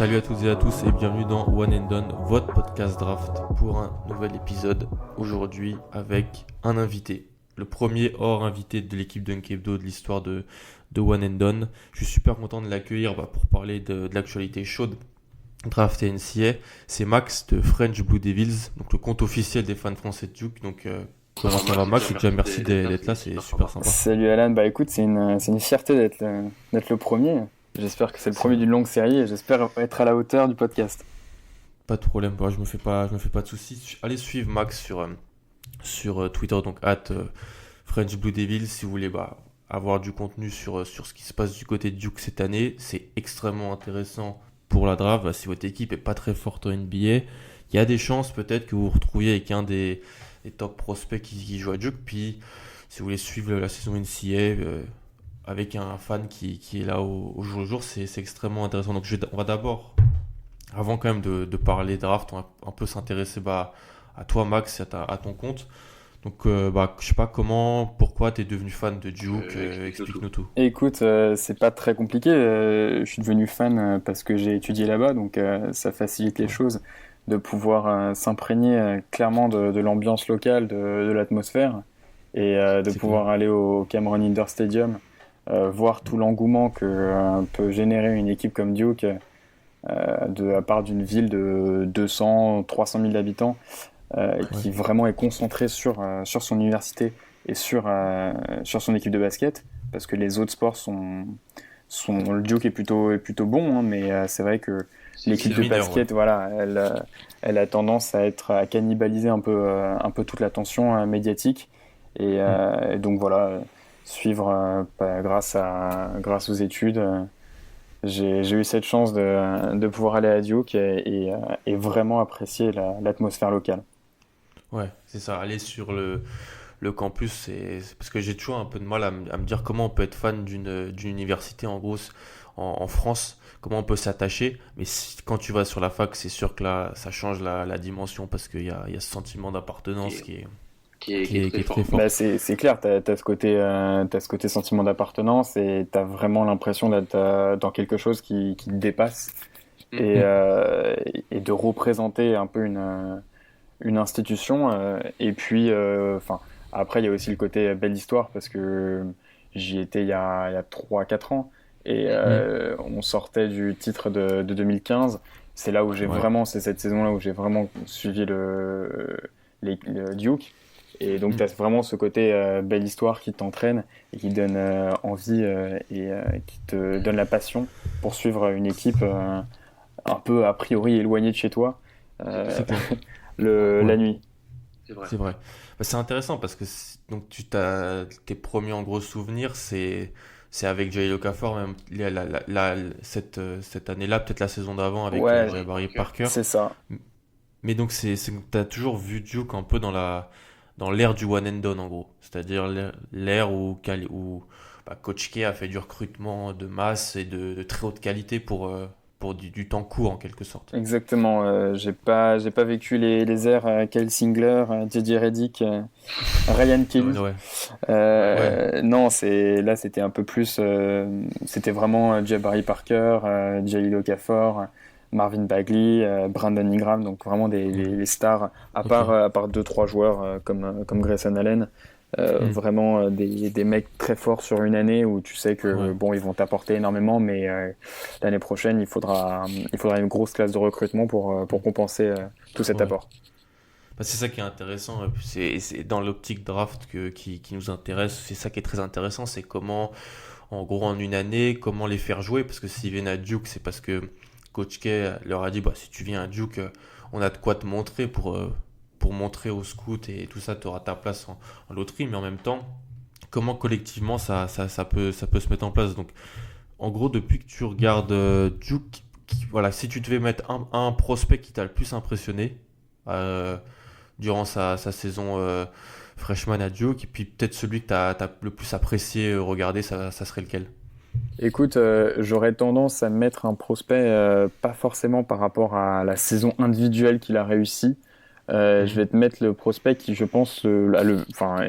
Salut à toutes et à tous et bienvenue dans One and Done, votre podcast draft pour un nouvel épisode aujourd'hui avec un invité. Le premier hors invité de l'équipe Dunk Hebdo de l'histoire de One and Done. Je suis super content de l'accueillir pour parler de l'actualité chaude draft et NCA. C'est Max de French Blue Devils, donc le compte officiel des fans français de Duke. Donc comment ça va Max? Déjà merci d'être là, c'est super sympa. Salut Alan, bah écoute, c'est une fierté d'être le premier. J'espère que c'est le premier d'une longue série et j'espère être à la hauteur du podcast. Pas de problème, je me fais pas de soucis. Allez suivre Max sur Twitter, donc @French Blue Devils si vous voulez avoir du contenu sur ce qui se passe du côté de Duke cette année. C'est extrêmement intéressant pour la draft. Si votre équipe est pas très forte en NBA, il y a des chances peut-être que vous vous retrouviez avec un des top prospects qui joue à Duke. Puis si vous voulez suivre la saison NCA avec un fan qui est là au jour le jour, c'est extrêmement intéressant. Donc on va d'abord, avant quand même de parler draft, on va un peu s'intéresser à toi Max et à ton compte. Donc je sais pas pourquoi tu es devenu fan de Duke, explique-nous tout. Écoute, c'est pas très compliqué, je suis devenu fan parce que j'ai étudié là-bas, donc ça facilite les choses de pouvoir s'imprégner clairement de l'ambiance locale, de l'atmosphère, et de pouvoir aller au Cameron Indoor Stadium, voir tout l'engouement que peut générer une équipe comme Duke, à part d'une ville de 200-300 000 habitants, qui vraiment est concentrée sur son université et sur son équipe de basket, parce que les autres sports le Duke est plutôt bon, hein, mais c'est vrai que l'équipe de basket, voilà, elle a tendance à cannibaliser un peu toute l'attention médiatique, et donc voilà, suivre grâce aux études. J'ai eu cette chance de pouvoir aller à Duke et vraiment apprécier l'atmosphère locale. Ouais, c'est ça, aller sur le campus, c'est parce que j'ai toujours un peu de mal à me dire comment on peut être fan d'une université en gros en France, comment on peut s'attacher, mais quand tu vas sur la fac, c'est sûr que là, ça change la dimension parce qu'il y a ce sentiment d'appartenance qui est très fort. Bah, c'est clair, t'as ce côté sentiment d'appartenance et t'as vraiment l'impression d'être dans quelque chose qui te dépasse et de représenter un peu une institution. Et puis, après, il y a aussi le côté belle histoire parce que j'y étais il y a 3-4 ans et on sortait du titre de 2015. C'est là où c'est cette saison-là où j'ai vraiment suivi le Duke. Et donc, tu as vraiment ce côté belle histoire qui t'entraîne et qui donne envie et qui te donne la passion pour suivre une équipe un peu a priori éloignée de chez toi la nuit. C'est vrai. C'est intéressant parce que donc tes premiers en gros souvenirs, c'est avec Jahlil Okafor, même cette année-là, peut-être la saison d'avant avec Jabari Parker. C'est ça. Mais donc, tu as toujours vu Duke un peu dans l'ère du one and done en gros, c'est-à-dire l'ère où Coach K a fait du recrutement de masse et de très haute qualité pour du temps court en quelque sorte. Exactement, j'ai pas vécu les ères Kyle Singler, JJ Redick, Ryan Kelly. Non, c'était un peu plus, c'était vraiment Jabari Parker, Jahlil Okafor, Marvin Bagley, Brandon Ingram, donc vraiment les stars, à part 2-3 joueurs comme Grayson Allen, vraiment des mecs très forts sur une année où tu sais que ils vont t'apporter énormément, mais l'année prochaine il faudra une grosse classe de recrutement pour compenser tout cet apport. C'est ça qui est intéressant, c'est dans l'optique draft qui nous intéresse, c'est ça qui est très intéressant, c'est comment en gros en une année, comment les faire jouer, parce que s'ils viennent à Duke, c'est parce que Coach K leur a dit si tu viens à Duke, on a de quoi te montrer pour montrer aux scouts et tout ça, tu auras ta place en loterie, mais en même temps, comment collectivement ça peut se mettre en place. Donc, en gros, depuis que tu regardes Duke, si tu devais mettre un prospect qui t'a le plus impressionné durant sa saison freshman à Duke, et puis peut-être celui que tu as le plus apprécié regarder, ça serait lequel? Écoute, j'aurais tendance à mettre un prospect pas forcément par rapport à la saison individuelle qu'il a réussi. Je vais te mettre le prospect qui, je pense,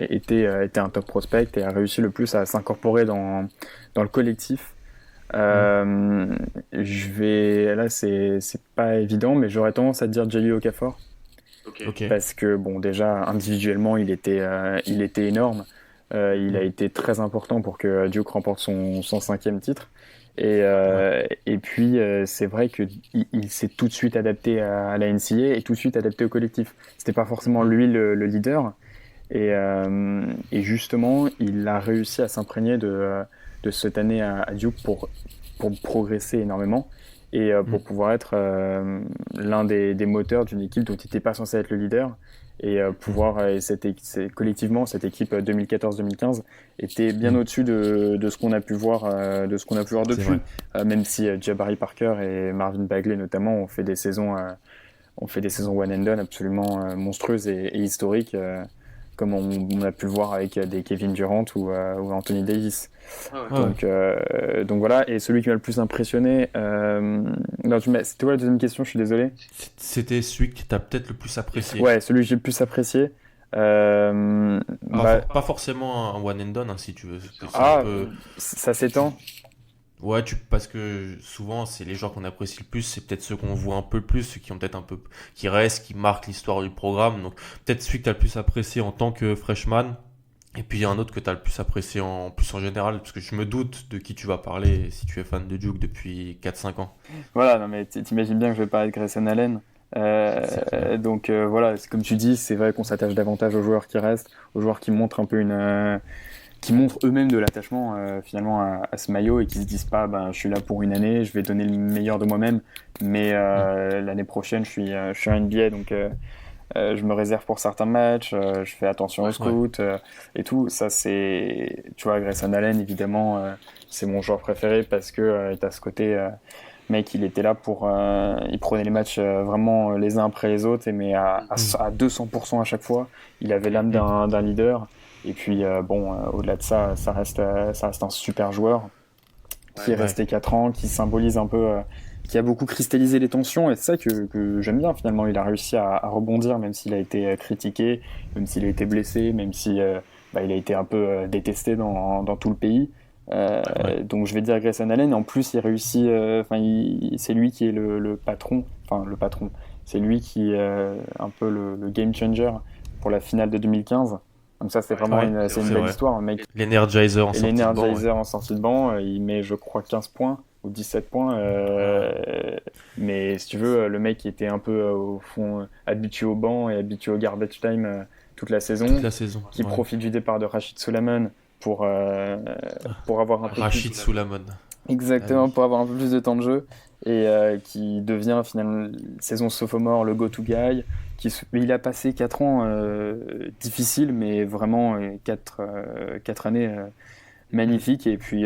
était un top prospect et a réussi le plus à s'incorporer dans le collectif. Là, c'est pas évident, mais j'aurais tendance à dire Jahlil Okafor. Ok. Parce que, bon, déjà, individuellement, il était énorme. Il a été très important pour que Duke remporte son cinquième titre. Ouais. Et puis, c'est vrai qu'il s'est tout de suite adapté à la NCAA et tout de suite adapté au collectif. C'était pas forcément lui le leader. Et justement, il a réussi à s'imprégner de cette année à Duke pour progresser énormément et pour pouvoir être l'un des moteurs d'une équipe dont il n'était pas censé être le leader. Et pouvoir, collectivement, cette équipe 2014-2015 était bien au-dessus de ce qu'on a pu voir, C'est depuis. vrai. Même si Jabari Parker et Marvin Bagley notamment ont fait des saisons one and done absolument monstrueuses et historiques, comme on a pu le voir avec des Kevin Durant ou Anthony Davis. Ouais, ouais. Donc voilà, et celui qui m'a le plus impressionné, non, c'était quoi la deuxième question, je suis désolé. C'était celui que tu as peut-être le plus apprécié. Ouais, celui que j'ai le plus apprécié. Alors, Bah, pas forcément un one and done, hein, si tu veux. Parce que c'est un ah, peu. ça s'étend. Ouais, parce que souvent, c'est les joueurs qu'on apprécie le plus, c'est peut-être ceux qu'on voit un peu le plus, ceux qui ont peut-être un peu, qui restent, qui marquent l'histoire du programme. Donc, peut-être celui que tu as le plus apprécié en tant que freshman. Et puis, il y a un autre que tu as le plus apprécié plus en général, parce que je me doute de qui tu vas parler si tu es fan de Duke depuis 4-5 ans. Voilà, non mais t'imagines bien que je vais parler de Grayson Allen. C'est clair. Voilà, comme tu dis, c'est vrai qu'on s'attache davantage aux joueurs qui restent, aux joueurs qui montrent un peu qui montrent eux-mêmes de l'attachement finalement à ce maillot et qui se disent pas, ben je suis là pour une année, je vais donner le meilleur de moi-même, mais Mm. l'année prochaine je suis en NBA, donc je me réserve pour certains matchs, je fais attention aux Ouais. scouts et tout. Ça c'est, tu vois, Grayson Allen évidemment, c'est mon joueur préféré parce que t'as ce côté mec, il était là il prenait les matchs vraiment les uns après les autres, mais Mm. à 200% à chaque fois. Il avait l'âme Mm. d'un leader. Et puis, au-delà de ça, ça reste un super joueur qui est Ouais. resté 4 ans, qui symbolise un peu, qui a beaucoup cristallisé les tensions. Et c'est ça que j'aime bien finalement. Il a réussi à rebondir, même s'il a été critiqué, même s'il a été blessé, même si il a été un peu détesté dans tout le pays. Ouais. Donc je vais dire Grayson Allen. Et en plus, il réussit. C'est lui qui est le patron. Enfin, le patron. C'est lui qui est un peu le game changer pour la finale de 2015. Donc ça, Ouais. c'est une C'est belle vrai. histoire. Un mec, L'Energizer en et sortie de banc, ouais. l'Energizer en sortie de banc, il met, je crois, 15 points ou 17 points. Ouais. Mais si tu veux, le mec qui était un peu au fond habitué au banc et habitué au garbage time toute la Toute saison, la saison. qui Ouais. profite du départ de Rachid Suleiman pour, euh, pour avoir un peu plus Rachid Soulamon. Ah exactement, oui. pour avoir un peu plus de temps de jeu et qui devient finalement saison sophomore le go-to guy. Il a passé 4 ans difficiles, mais vraiment 4 années magnifiques. Et puis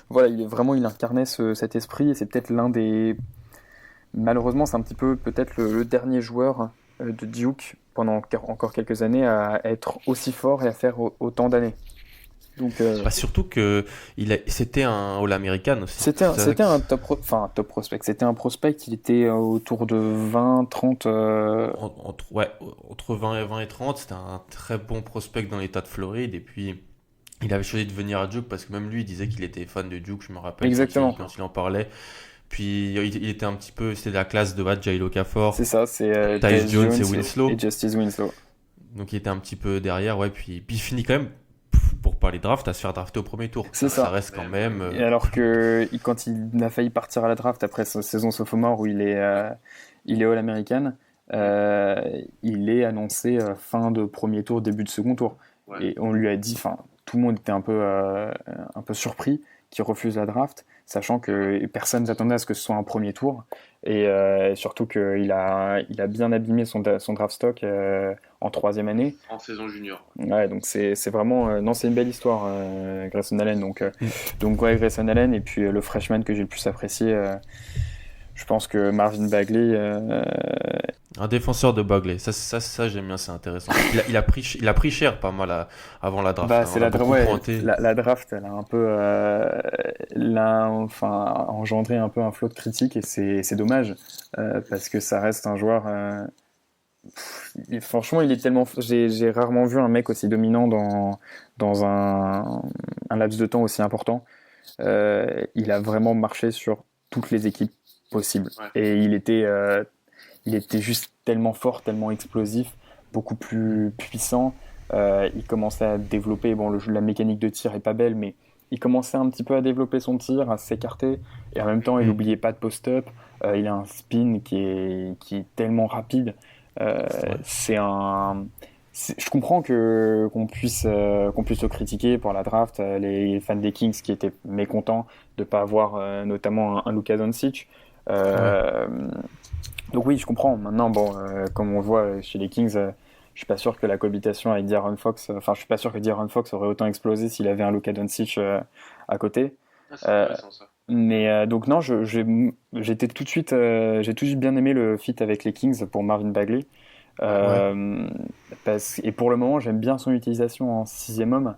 voilà, il incarnait cet esprit et c'est peut-être l'un des. Malheureusement, c'est un petit peu peut-être le dernier joueur de Duke pendant encore quelques années à être aussi fort et à faire autant d'années. Donc, Bah, surtout que c'était un All-American aussi. C'est ça c'était un enfin, un top prospect. C'était un prospect qui était autour de 20, 30. entre 20 et 30, c'était un très bon prospect dans l'état de Floride. Et puis, il avait choisi de venir à Duke parce que même lui, il disait qu'il était fan de Duke, je me rappelle, Exactement. quand il en parlait. Puis, il était un petit peu, c'était de la classe de Jahlil Okafor, C'est ça, c'est Tyus Tyus Jones Jones et et Winslow. Justice Winslow. Donc, il était un petit peu derrière, ouais. Puis il finit quand même, pour parler draft, à se faire drafter au premier tour. C'est Ça ça. reste quand même. Et alors que quand il a failli partir à la draft après sa saison sophomore où il est All-American, il est annoncé fin de premier tour, début de second tour. Et on lui a dit, enfin, tout le monde était un peu surpris qu'il refuse la draft, sachant que personne ne s'attendait à ce que ce soit un premier tour. Et surtout qu'il a bien abîmé son draft stock en troisième année. Ouais, donc c'est vraiment non, c'est une belle histoire Grayson Allen. Mm. Donc ouais, Grayson Allen et puis le freshman que j'ai le plus apprécié, je pense que Marvin Bagley. Un défenseur de Bagley, ça j'aime bien, c'est intéressant. Il a pris cher pas mal avant la draft, Bah, hein. c'est On a la, dra- beaucoup ouais, pointé. la draft, elle a un peu enfin, engendré un peu un flot de critiques et c'est dommage parce que ça reste un joueur. Franchement, il est tellement. J'ai rarement vu un mec aussi dominant dans un laps de temps aussi important. il a vraiment marché sur toutes les équipes possibles. Ouais. Et il était juste tellement fort, tellement explosif, beaucoup plus puissant. Il commençait à développer, bon, la mécanique de tir est pas belle, mais il commençait un petit peu à développer son tir, à s'écarter, et en même temps, il n'oubliait pas de post-up. Il a un spin qui est tellement rapide. Ouais. C'est un. Je comprends qu'on puisse le critiquer pour la draft, les fans des Kings qui étaient mécontents de ne pas avoir notamment un Luka Doncic. Ouais. Euh, donc oui, je comprends. Maintenant, bon, comme on le voit chez les Kings, je suis pas sûr que la cohabitation avec De'Aaron Fox, enfin, je suis pas sûr que De'Aaron Fox aurait autant explosé s'il avait un Luka Doncic à côté. Ah, c'est Euh, intéressant ça. mais donc non, j'étais tout de suite, j'ai tout de suite bien aimé le fit avec les Kings pour Marvin Bagley. Ouais. Euh, et pour le moment, j'aime bien son utilisation en sixième homme,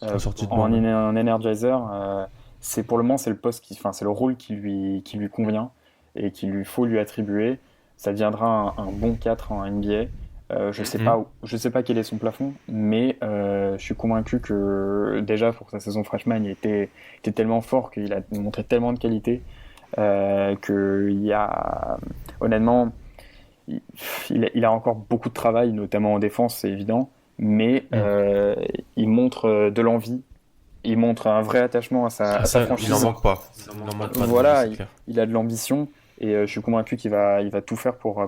En sortie de banc, ouais. en energizer. C'est pour le moment, c'est le poste enfin, c'est le rôle qui lui convient et qu'il lui faut lui attribuer. Ça deviendra un bon 4 en NBA. Mhm. Je sais pas quel est son plafond, mais je suis convaincu que déjà pour sa saison freshman, était tellement fort qu'il a montré tellement de qualité qu'il y a honnêtement il, il a encore beaucoup de travail, notamment en défense, c'est évident, mais Mhm. il montre de l'envie, il montre un vrai attachement Ah, à sa ça, il en franchise. manque pas. Il n'en manque pas de l'envie, Voilà, c'est clair. il a de l'ambition et je suis convaincu il va tout faire pour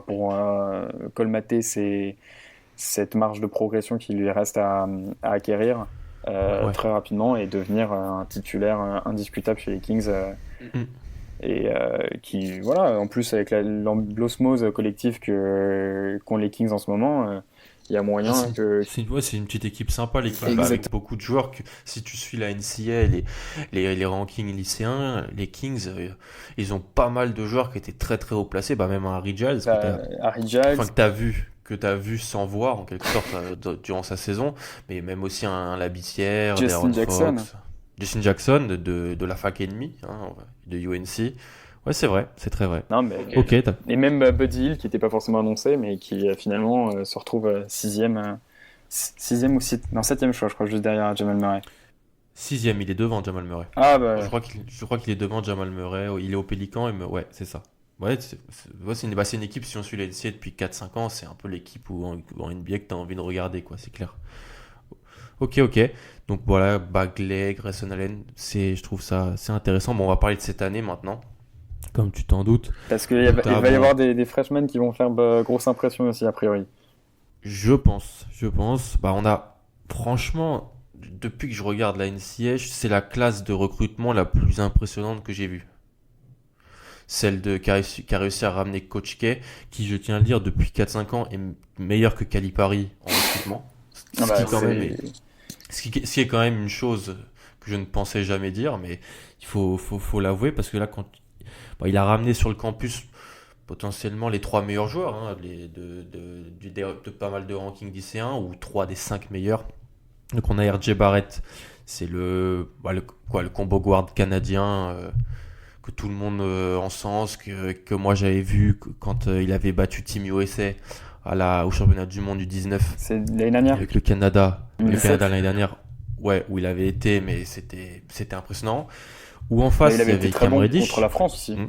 colmater cette marge de progression qui lui reste à acquérir Ouais. très rapidement et devenir un titulaire indiscutable chez les Kings. Mhm. Et qui, voilà, en plus avec l'osmose collective qu'ont les Kings en ce moment, il y a Ah, moyen que. ouais, c'est une petite équipe sympa, l'équipe, bah, Exact. avec beaucoup de joueurs. Si tu suis la NCA, les rankings lycéens, les Kings, ils ont pas mal de joueurs qui étaient très très haut placés. Bah, même un Harry Giles Harry Giles, que t'as vu sans voir en quelque sorte durant sa saison, mais même aussi un Labissière, Justin De'Aaron Jackson. Fox, Justin Jackson de la fac ennemie, hein, de UNC. Ouais, c'est vrai, c'est très vrai. Non, mais, Ok, et même Buddy Hill, qui n'était pas forcément annoncé, mais qui finalement se retrouve sixième ou non, septième choix, je crois, juste derrière Jamal Murray. sixième, il est devant Jamal Murray. Ah bah, Je crois qu'il est devant Jamal Murray. Il est au Pélican. Ouais, c'est ça. Ouais, c'est une équipe, si on suit la NCAA depuis 4 5 ans, c'est un peu l'équipe en NBA que tu as envie de regarder, quoi, c'est clair. Ok, ok. Donc voilà, Bagley, Grayson Allen, je trouve ça c'est intéressant. Bon, on va parler de cette année maintenant, comme tu t'en doutes. parce il va y Notamment, avoir des freshmen qui vont faire grosse impression aussi, a priori. je pense, bah on a, franchement, depuis que je regarde la NCAA, c'est la classe de recrutement la plus impressionnante que j'ai vue. Celle qui a réussi à ramener Coach K, qui, je tiens à le dire, depuis 4 5 ans, est meilleur que Calipari en recrutement. Ah Ce qui, bah, quand même est, ce qui est quand même une chose que je ne pensais jamais dire, mais faut l'avouer, parce que là, bon, il a ramené sur le campus potentiellement les 3 meilleurs joueurs, hein, de pas mal de rankings lycéens, ou 3 des 5 meilleurs. Donc on a RJ Barrett, c'est le combo guard canadien, que tout le monde encense, que moi j'avais vu quand il avait battu Team USA au championnat du monde du 19 c'est l'année dernière, avec le 2017. Canada l'année dernière, ouais, où il avait été, mais c'était impressionnant. Ou en Mais il face, il y avait été avait très Cam bon contre Reddish. la France aussi. Mm,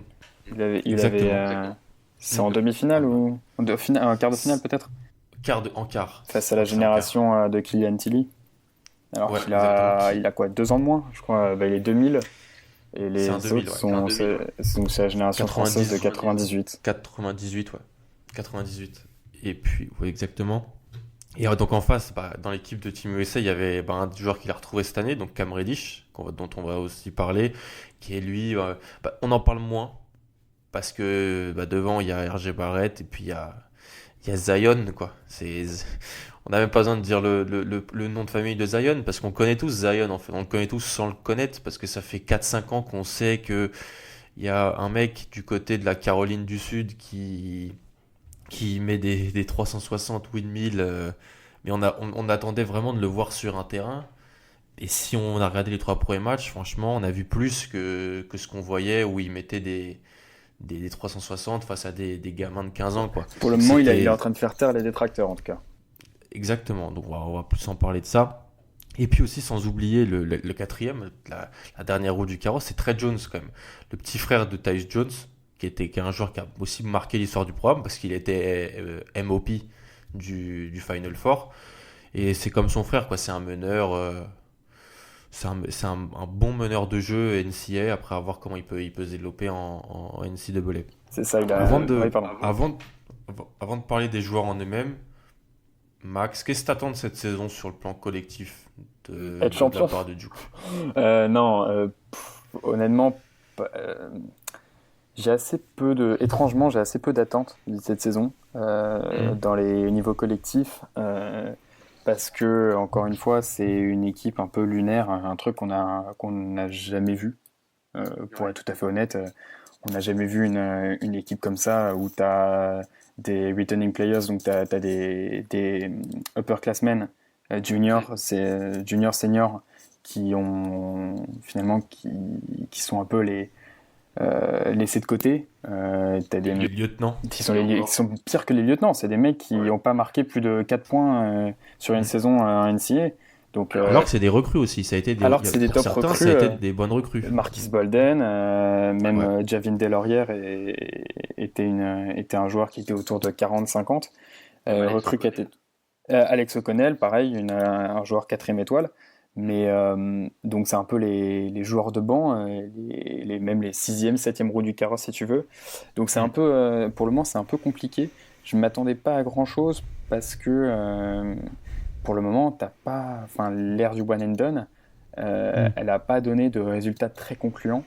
Il avait exactement. c'est Mm. en demi-finale ou en quart de finale peut-être En quart. face Je à la crois que c'est en quart. génération de Kylian Tilly. Alors Ouais, exactement. il a quoi, 2 ans de moins, je crois. Bah, il est 2000 et C'est un les 2000, autres ouais. sont c'est la génération française de 90, 98. 98, ouais. 98. Et puis, ouais, exactement. Et donc en face, bah, dans l'équipe de Team USA, il y avait bah, un joueur qu'il a retrouvé cette année, donc Cam Reddish, dont on va aussi parler, qui est lui, bah, on en parle moins, parce que bah, devant il y a RJ Barrett, et puis il y a Zion, quoi. On n'a même pas besoin de dire le nom de famille de Zion, parce qu'on connaît tous Zion, en fait. On le connaît tous sans le connaître, parce que ça fait 4 5 ans qu'on sait que il y a un mec du côté de la Caroline du Sud qui met des 360 windmill, mais on attendait vraiment de le voir sur un terrain. Et si on a regardé les 3 premiers matchs, franchement, on a vu plus que ce qu'on voyait où il mettait des 360 face à des gamins de 15 ans, quoi. Pour le moment, il est en C'était train de faire taire les détracteurs en tout cas. exactement. Donc on va plus en parler de ça. Et puis aussi, sans oublier le quatrième, la dernière roue du carrosse, c'est Trey Jones quand même. Le petit frère de Tyus Jones, qui est un joueur qui a aussi marqué l'histoire du programme parce qu'il était MOP du Final Four. Et c'est comme son frère, quoi. C'est un meneur, c'est un bon meneur de jeu NCAA après à voir comment il peut se développer en NCAA. C'est ça, il a. Avant Oui, de, pardon. avant de parler des joueurs en eux-mêmes, Max, qu'est-ce que t'attends de cette saison sur le plan collectif Être de la champion? part de Duke? Non, honnêtement, étrangement, j'ai assez peu d'attentes de cette saison Hmm. dans les niveaux collectifs. Parce que, encore une fois, c'est une équipe un peu lunaire, un truc qu'on n'a jamais vu. Pour être tout à fait honnête, on n'a jamais vu une équipe comme ça où tu as des returning players, donc tu as des upperclassmen, juniors, c'est junior senior qui ont finalement qui sont un peu les laissés de côté. T'as des Les lieutenants. qui sont pires que les lieutenants, c'est des mecs qui n'ont pas marqué plus de 4 points sur une Hmm. saison en NCAA. Donc Alors que c'est des recrues aussi. Ça a été alors que c'est des pour top certains, recrues, ça a été des bonnes recrues. Marquis Bolden, même Ouais. Javin Delorière était un joueur qui était autour de 40-50. Recrue qui était Alex O'Connell, pareil, un joueur quatrième étoile. Mais donc c'est un peu les joueurs de banc, même les sixième, septième roues du carrosse si tu veux. Donc c'est un Hmm. peu, pour le moment c'est un peu compliqué. Je ne m'attendais pas à grand chose parce que pour le moment t'as pas, enfin l'ère du one and done, Hmm. elle n'a pas donné de résultats très concluants,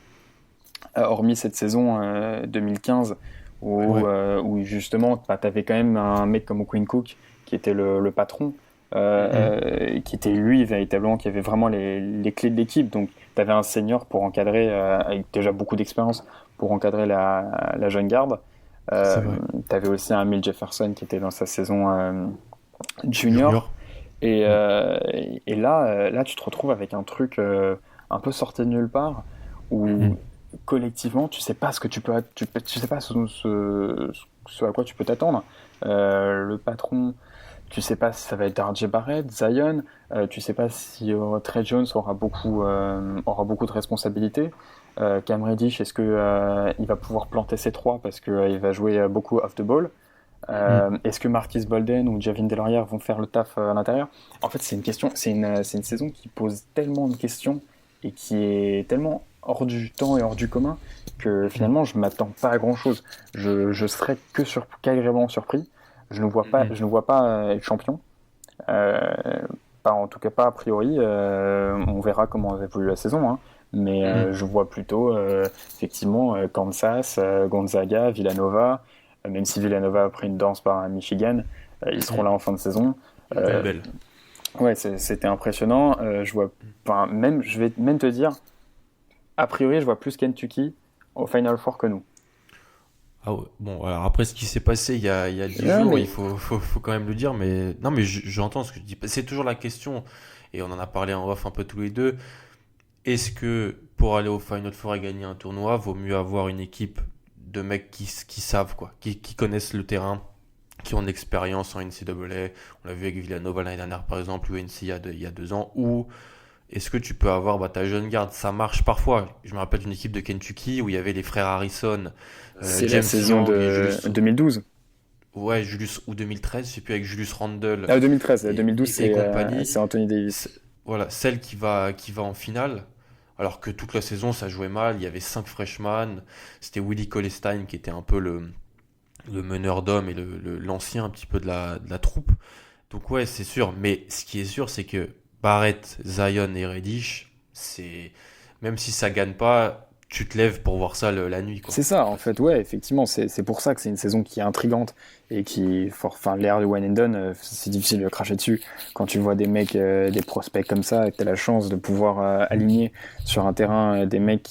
hormis cette saison 2015 Ouais. où justement tu avais quand même un mec comme Quinn Cook qui était le patron, Hmm. qui était lui véritablement, qui avait vraiment les clés de l'équipe. Donc tu avais un senior pour encadrer, avec déjà beaucoup d'expérience, pour encadrer la jeune garde. C'est Euh, vrai. tu avais aussi un Will Jefferson qui était dans sa saison junior. Junior. Hmm. Et là, là, tu te retrouves avec un truc un peu sorti de nulle part où Hmm. collectivement, tu sais pas ce que tu sais pas ce à quoi tu peux t'attendre. Le patron, tu sais pas si ça va être RJ Barrett, Zion, tu sais pas si Trey Jones aura beaucoup de responsabilités. Cam Reddish, est-ce que il va pouvoir planter ses trois parce que il va jouer beaucoup off the ball? Hmm. Est-ce que Marquis Bolden ou Javin Delorière vont faire le taf à l'intérieur? En fait, c'est une question, c'est une saison qui pose tellement de questions et qui est tellement hors du temps et hors du commun que Hmm. finalement, je m'attends pas à grand chose. Je serais qu'agréablement surpris. Hmm. Je ne vois pas être champion. Euh, Pas, en tout cas pas a priori. On verra comment évolue la saison, hein. Mais Hmm. je vois plutôt effectivement Kansas, Gonzaga, Villanova. Même si Villanova a pris une danse par Michigan, ils seront Hmm. là en fin de saison. Ils vont être Euh, belles. ouais, c'était impressionnant. Enfin, même, je vais même te dire, a priori, je vois plus Kentucky au Final Four que nous. Ah ouais. Bon, alors après ce qui s'est passé il y a 10 Ouais, jours, mais il faut quand même le dire, mais non, mais j'entends ce que tu dis. C'est toujours la question, et on en a parlé en off un peu tous les deux. Est-ce que pour aller au Final Four et gagner un tournoi, vaut mieux avoir une équipe de mecs qui savent, quoi, qui connaissent le terrain, qui ont de l'expérience en NCAA? On l'a vu avec Villanova l'année dernière, par exemple, ou NC il y a 2 ans, ou est-ce que tu peux avoir ta jeune garde? Ça marche parfois. Je me rappelle d'une équipe de Kentucky où il y avait les frères Harrison, c'est la James saison Young et de Julius. 2012. Ouais, Julius, ou 2013, je sais plus, avec Julius Randle Ah, 2013. et, 2012, et compagnie. c'est Anthony Davis. C'est- Voilà, celle qui va en finale. Alors que toute la saison, ça jouait mal. Il y avait 5 freshmen. C'était Willie Cauley-Stein qui était un peu le meneur d'hommes et l'ancien un petit peu de la troupe. Donc ouais, c'est sûr. Mais ce qui est sûr, c'est que Barrett, Zion et Reddish, même si ça gagne pas, tu te lèves pour voir ça la nuit, quoi. C'est ça, en fait, ouais, effectivement, c'est pour ça que c'est une saison qui est intrigante et enfin, l'ère du one and done, c'est difficile de cracher dessus. Quand tu vois des mecs, des prospects comme ça, et que tu as la chance de pouvoir aligner sur un terrain des mecs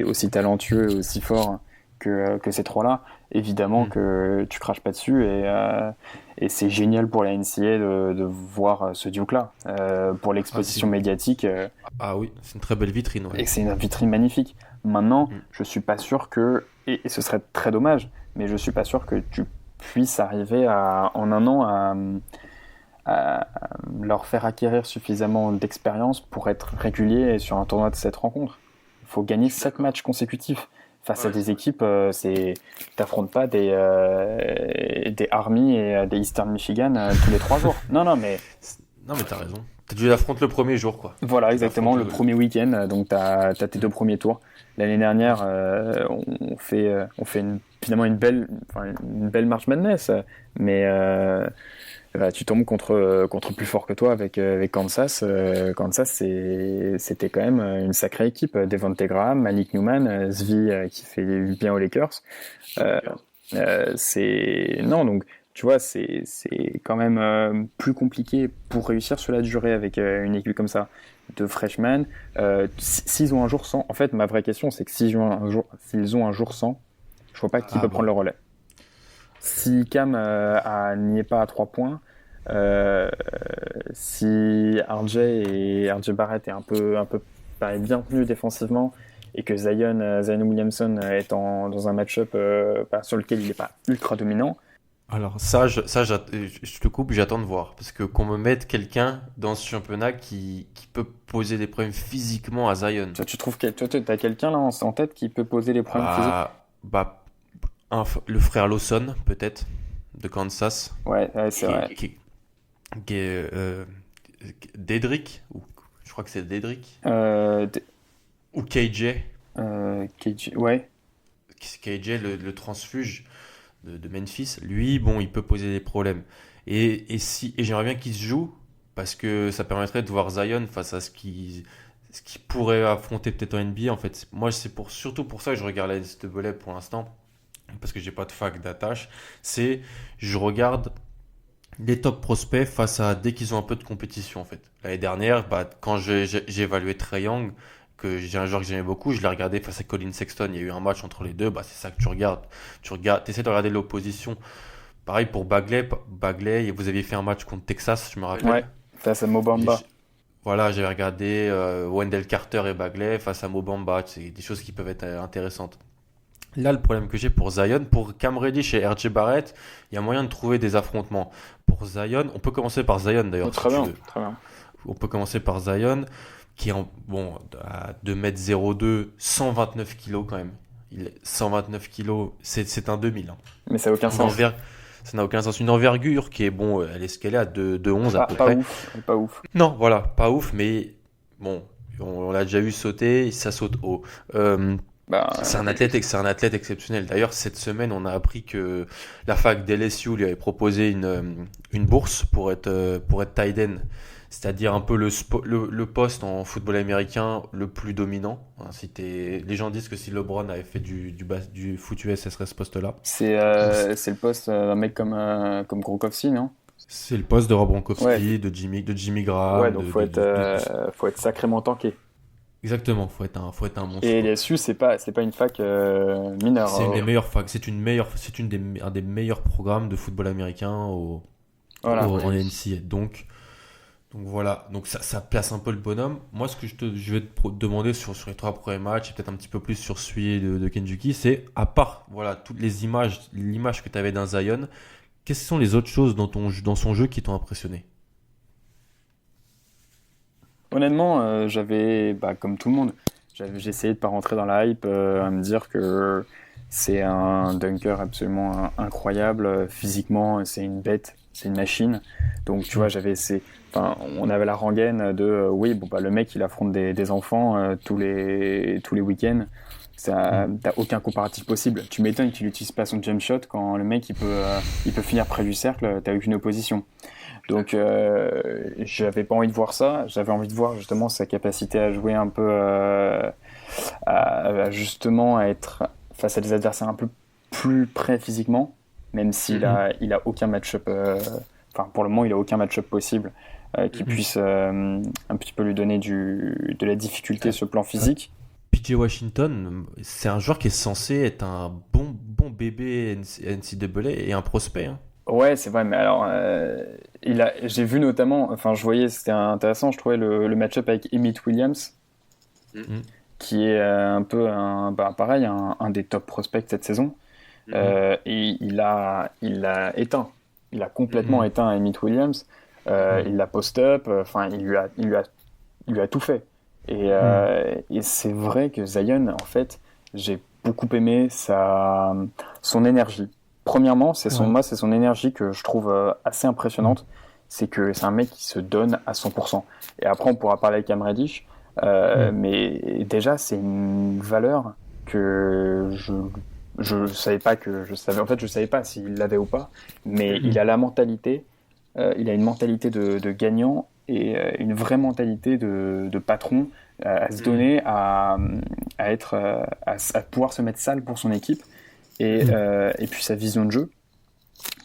aussi talentueux et aussi forts que ces trois-là, évidemment Hmm. que tu craches pas dessus et c'est génial pour la NCAA de voir ce Duke-là, pour Ah, c'est l'exposition une... médiatique. ah oui, c'est une très belle vitrine, ouais. Et c'est une vitrine magnifique. Maintenant, Hmm. je suis pas sûr et ce serait très dommage, mais je suis pas sûr que tu puisses arriver en un an à leur faire acquérir suffisamment d'expérience pour être réguliers sur un tournoi de 7 rencontres. Il faut gagner 7 matchs consécutifs. Face à des équipes, t'affrontes pas des Army et des Eastern Michigan tous les 3 jours. Non, mais t'as raison. Tu l'affrontes le premier jour, quoi. Voilà, exactement, le premier week-end. Donc, t'as tes 2 premiers tours. L'année dernière, on fait finalement une belle March Madness, mais tu tombes contre plus fort que toi avec Kansas. Kansas, c'était quand même une sacrée équipe. Devonte Graham, Malik Newman, Zvi qui fait bien aux Lakers. Donc tu vois, c'est quand même plus compliqué pour réussir sur la durée avec une équipe comme ça de freshmen. S'ils ont un jour sans, en fait, ma vraie question, c'est que s'ils ont un jour sans, je vois pas qui peut prendre le relais. Si Cam n'y est pas à 3 points, si RJ Barrett est un peu paraît bien tenu défensivement et que Zion Williamson est dans un match-up sur lequel il n'est pas ultra dominant. Alors je te coupe, j'attends de voir. Parce que qu'on me mette quelqu'un dans ce championnat qui peut poser des problèmes physiquement à Zion. Tu trouves que tu as quelqu'un là en tête qui peut poser des problèmes physiques? Le frère Lawson, peut-être, de Kansas. Ouais, c'est vrai. Qui est Dedrick, je crois que c'est Dedrick. Ou KJ. KJ, ouais. KJ, le transfuge de Memphis, lui, bon, il peut poser des problèmes. Et j'aimerais bien qu'il se joue, parce que ça permettrait de voir Zion face à ce qui pourrait affronter peut-être en NBA. En fait, moi, c'est surtout pour ça que je regarde la NCAA pour l'instant, parce que j'ai pas de fac d'attache. Je regarde les top prospects dès qu'ils ont un peu de compétition, en fait. L'année dernière, quand j'ai évalué Trae Young, que j'ai un joueur que j'aimais beaucoup, je l'ai regardé face à Colin Sexton. Il y a eu un match entre les deux, c'est ça que tu regardes. Tu essaies de regarder l'opposition. Pareil pour Bagley, vous aviez fait un match contre Texas, je me rappelle. Ouais, face à Mo Bamba. Voilà, j'avais regardé Wendell Carter et Bagley face à Mo Bamba. C'est des choses qui peuvent être intéressantes. Là, le problème que j'ai pour Zion, pour Cam Reddish et RJ Barrett, il y a moyen de trouver des affrontements. Pour Zion, on peut commencer par Zion d'ailleurs. Très bien. On peut commencer par Zion, qui est à 2m02, 129 kg quand même. 129 kg, c'est un 2000. Hein. Mais ça n'a aucun sens. Ça n'a aucun sens. Une envergure qui est, elle est scalée à 2,11 à peu près. Pas ouf. Non, voilà, pas ouf, mais bon, on l'a déjà vu sauter, ça saute haut. C'est un athlète exceptionnel. D'ailleurs, cette semaine, on a appris que la fac d'LSU lui avait proposé une bourse pour être tight end, c'est-à-dire un peu le poste en football américain le plus dominant. Les gens disent que si LeBron avait fait du foot US, ce serait ce poste-là. C'est le poste d'un mec comme Gronkowski, non? C'est le poste de Rob Gronkowski, ouais. de Jimmy Graham. Ouais, donc faut être sacrément tanké. Exactement, faut être un monstre. Et LSU, c'est pas une fac mineure. C'est une des meilleures facs, c'est un des meilleurs programmes de football américain en NCAA. Donc voilà, donc ça place un peu le bonhomme. Moi, ce que je vais te demander sur les 3 premiers matchs, et peut-être un petit peu plus sur celui de Kentucky, c'est à part toutes les l'image que tu avais d'un Zion, quelles sont les autres choses dans son jeu qui t'ont impressionné? Honnêtement, j'avais, comme tout le monde, j'ai essayé de pas rentrer dans la hype, à me dire que c'est un dunker absolument incroyable. Physiquement, c'est une bête, c'est une machine. Donc, tu vois, on avait la rengaine de, le mec, il affronte des enfants tous les week-ends. T'as aucun comparatif possible. Tu m'étonnes qu'il n'utilise pas son jump shot quand le mec, il peut finir près du cercle, t'as aucune opposition. Donc, j'avais pas envie de voir ça. J'avais envie de voir justement sa capacité à jouer un peu, à justement être face à des adversaires un peu plus près physiquement, même s'il a aucun match-up. Pour le moment, il a aucun match-up possible qui puisse un petit peu lui donner de la difficulté sur le plan physique. PJ Washington, c'est un joueur qui est censé être un bon bébé NCAA et un prospect. Hein. Ouais, c'est vrai, mais alors, j'ai vu notamment, je voyais, c'était intéressant, je trouvais le match-up avec Emmett Williams, qui est un peu, pareil, un des top prospects cette saison, et il a éteint, il a complètement éteint Emmett Williams. Il l'a post-up, enfin, il lui a tout fait. Et c'est vrai que Zion, en fait, j'ai beaucoup aimé son énergie. Premièrement, Ouais. moi, c'est son énergie que je trouve assez impressionnante. C'est que c'est un mec qui se donne à 100%. Et après, on pourra parler avec Cam Reddish. Mais déjà, c'est une valeur que je savais pas que je savais. En fait, je savais pas s'il l'avait ou pas. Mais il a la mentalité. Il a une mentalité de gagnant et une vraie mentalité de patron à se donner, à pouvoir se mettre sale pour son équipe et puis sa vision de jeu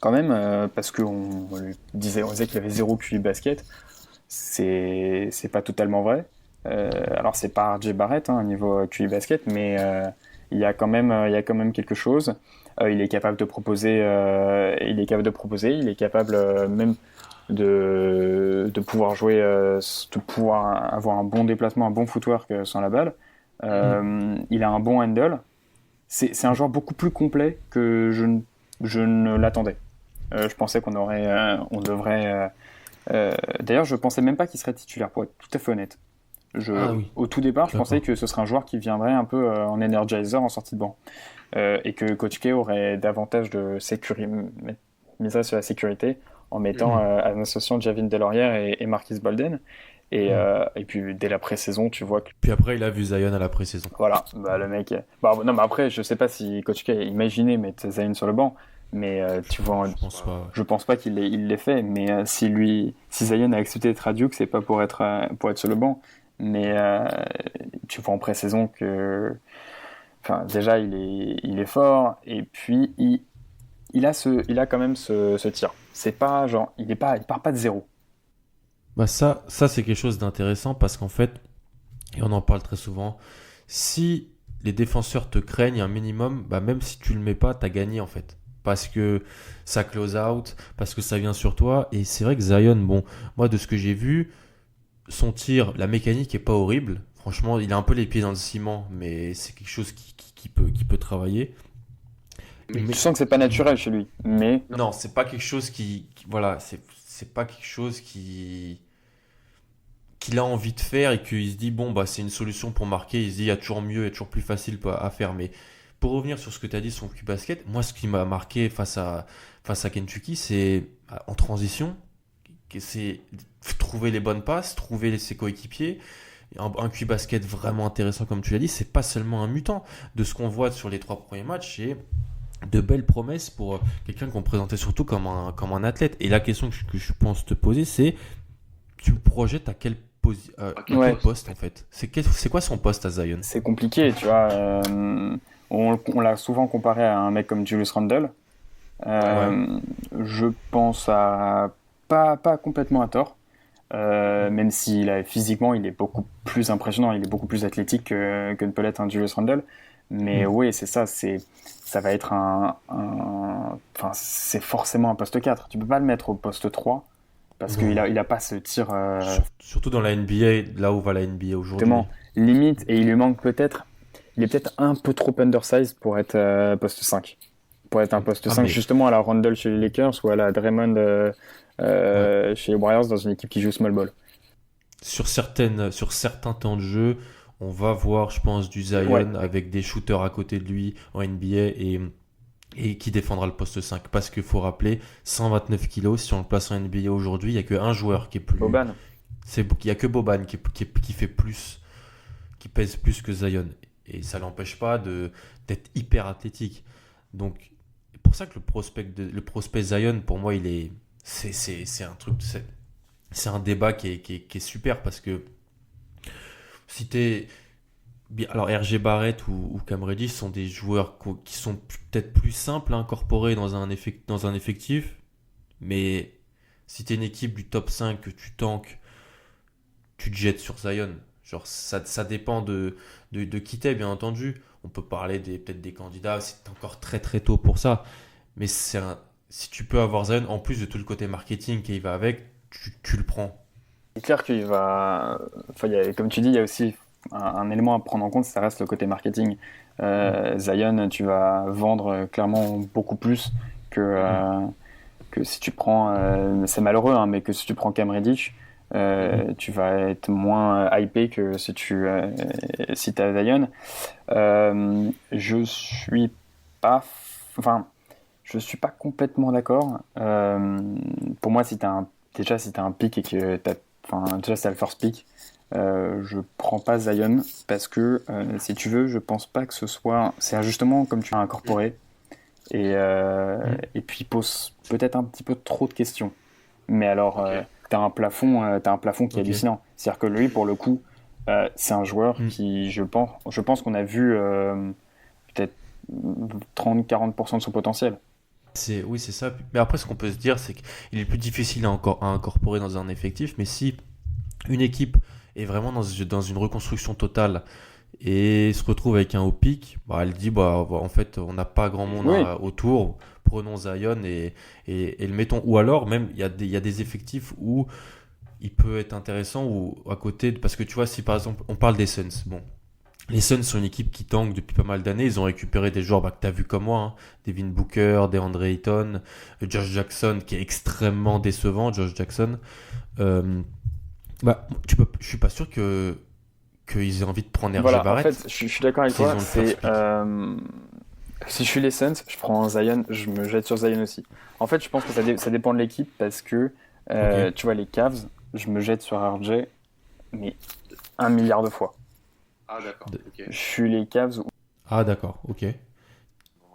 quand même parce on disait qu'il avait zéro QI basket, c'est pas totalement vrai. Alors c'est pas RJ Barrett hein, niveau QI basket, mais il y a quand même quelque chose. Il est capable de proposer, il est capable même de pouvoir jouer, de pouvoir avoir un bon déplacement, un bon footwork sans la balle. Il a un bon handle. C'est un joueur beaucoup plus complet que je ne l'attendais. Je pensais on devrait. D'ailleurs, je pensais même pas qu'il serait titulaire, pour être tout à fait honnête. Ah oui, Au tout départ, je pensais d'accord. que ce serait un joueur qui viendrait un peu en energizer en sortie de banc. Et que Coach K aurait davantage de miserait sur la sécurité en mettant en associant Javin Delorière et Marquis Bolden. Et puis dès la pré-saison, tu vois que Puis après, il a vu Zion à la pré-saison. voilà, bah, le mec. Bah, non, mais après, je sais pas si Coach K a imaginé mettre Zion sur le banc, mais tu vois, Je pense pas. Ouais. je pense pas il l'ait fait. Mais si Zion a accepté d'être à Duke, c'est pas pour être sur le banc. Mais tu vois en pré-saison que, enfin, déjà il est fort et puis il a quand même ce tir. C'est pas genre, il part pas de zéro. Bah ça c'est quelque chose d'intéressant parce qu'en fait, et on en parle très souvent, si les défenseurs te craignent un minimum, bah même si tu le mets pas, t'as gagné en fait. Parce que ça close out, parce que ça vient sur toi. Et c'est vrai que Zion, bon, moi de ce que j'ai vu, son tir, la mécanique est pas horrible. Franchement, il a un peu les pieds dans le ciment, mais c'est quelque chose qui peut travailler. Tu Mais sens que c'est pas naturel chez lui, mais non, c'est pas quelque chose voilà, c'est pas quelque chose qu'il a envie de faire et qu'il se dit bon bah c'est une solution pour marquer. Il se dit il y a toujours mieux, il y a toujours plus facile à faire. Mais pour revenir sur ce que tu as dit sur le Q-Basket, moi ce qui m'a marqué face à Kentucky, c'est en transition, c'est trouver les bonnes passes, trouver ses coéquipiers. Un Q-Basket vraiment intéressant comme tu l'as dit, c'est pas seulement un mutant. De ce qu'on voit sur les 3 premiers matchs, c'est de belles promesses pour quelqu'un qu'on présentait surtout comme un athlète. Et la question que je pense te poser, c'est tu le projettes à ouais, quel poste en fait? C'est quoi son poste à Zion? c'est compliqué, tu vois. On l'a souvent comparé à un mec comme Julius Randle. Ouais. Euh, je pense pas complètement à tort. Même physiquement, il est beaucoup plus impressionnant, il est beaucoup plus athlétique que ne peut l'être un Julius Randle. Mais Mm. oui, c'est ça, ça va être enfin, c'est forcément un poste 4. Tu peux pas le mettre au poste 3 parce Non. il a pas ce tir Surtout dans la NBA, là où va la NBA aujourd'hui. exactement limite et il lui manque il est peut-être un peu trop undersized pour être poste 5. Pour être un poste Ah 5 mais justement à la Randle chez les Lakers ou à la Draymond ouais. chez les Warriors dans une équipe qui joue small ball. Sur certains temps de jeu, on va voir, je pense, du Ouais, Zion avec des shooters à côté de lui en NBA et qui défendra le poste 5. Parce qu'il faut rappeler, 129 kilos, si on le place en NBA aujourd'hui, il n'y a qu'un joueur qui est plus. Boban. Il n'y a que Boban qui fait plus, qui pèse plus que Zion. Et ça l'empêche pas d'être hyper athlétique. Donc, c'est pour ça que le prospect Zion, pour moi, c'est un truc, c'est un débat qui est super parce que si t'es, alors RG Barrett ou Cam Reddish sont des joueurs qui sont peut-être plus simples à incorporer dans un effectif, mais si t'es une équipe du top 5 que tu tankes, tu te jettes sur Zion. Genre, ça dépend de qui t'es, bien entendu. On peut parler peut-être des candidats, c'est encore très très tôt pour ça. Mais si tu peux avoir Zion, en plus de tout le côté marketing qui va avec, tu le prends. C'est clair qu'il va. Enfin, comme tu dis, il y a aussi un élément à prendre en compte, ça reste le côté marketing. Mm, Zion, tu vas vendre clairement beaucoup plus que, mm, euh, que si tu prends, c'est malheureux, hein, mais que si tu prends Cam Reddish, tu vas être moins hypé que si t'as Zion. Je suis pas, enfin, je suis pas complètement d'accord. Pour moi, si t'as un pick et que déjà si t'as le first pick, je prends pas Zion parce que si tu veux, je pense pas que ce soit. C'est justement comme tu l'as incorporé et puis il pose peut-être un petit peu trop de questions. Mais alors, t'as un plafond qui est hallucinant. C'est-à-dire que lui, pour le coup, c'est un joueur qui, je pense qu'on a vu peut-être 30-40% de son potentiel. Oui, c'est ça. Mais après, ce qu'on peut se dire, c'est qu'il est plus difficile à incorporer dans un effectif. Mais si une équipe est vraiment dans une reconstruction totale et se retrouve avec un haut pic, bah, elle dit en fait, on n'a pas grand monde autour. Prenons Zion et le mettons. Ou alors, même, il y a des effectifs où il peut être intéressant ou à côté. Parce que tu vois, si par exemple, on parle des Suns, bon. Les Suns sont une équipe qui tank depuis pas mal d'années. Ils ont récupéré des joueurs que tu as vu comme moi, hein. Devin Booker, DeAndre Ayton, Josh Jackson qui est extrêmement décevant. Josh Jackson. Je suis pas sûr qu'ils aient envie de prendre RJ Voilà, Barrett. en fait, je suis d'accord avec toi. Si je suis les Suns, je prends Zion, je me jette sur Zion aussi. En fait, je pense que ça dépend de l'équipe parce que tu vois, les Cavs, je me jette sur RJ, mais 1 milliard de fois. Ah, d'accord. Ok. Je suis les Cavs. Ah, d'accord, ok.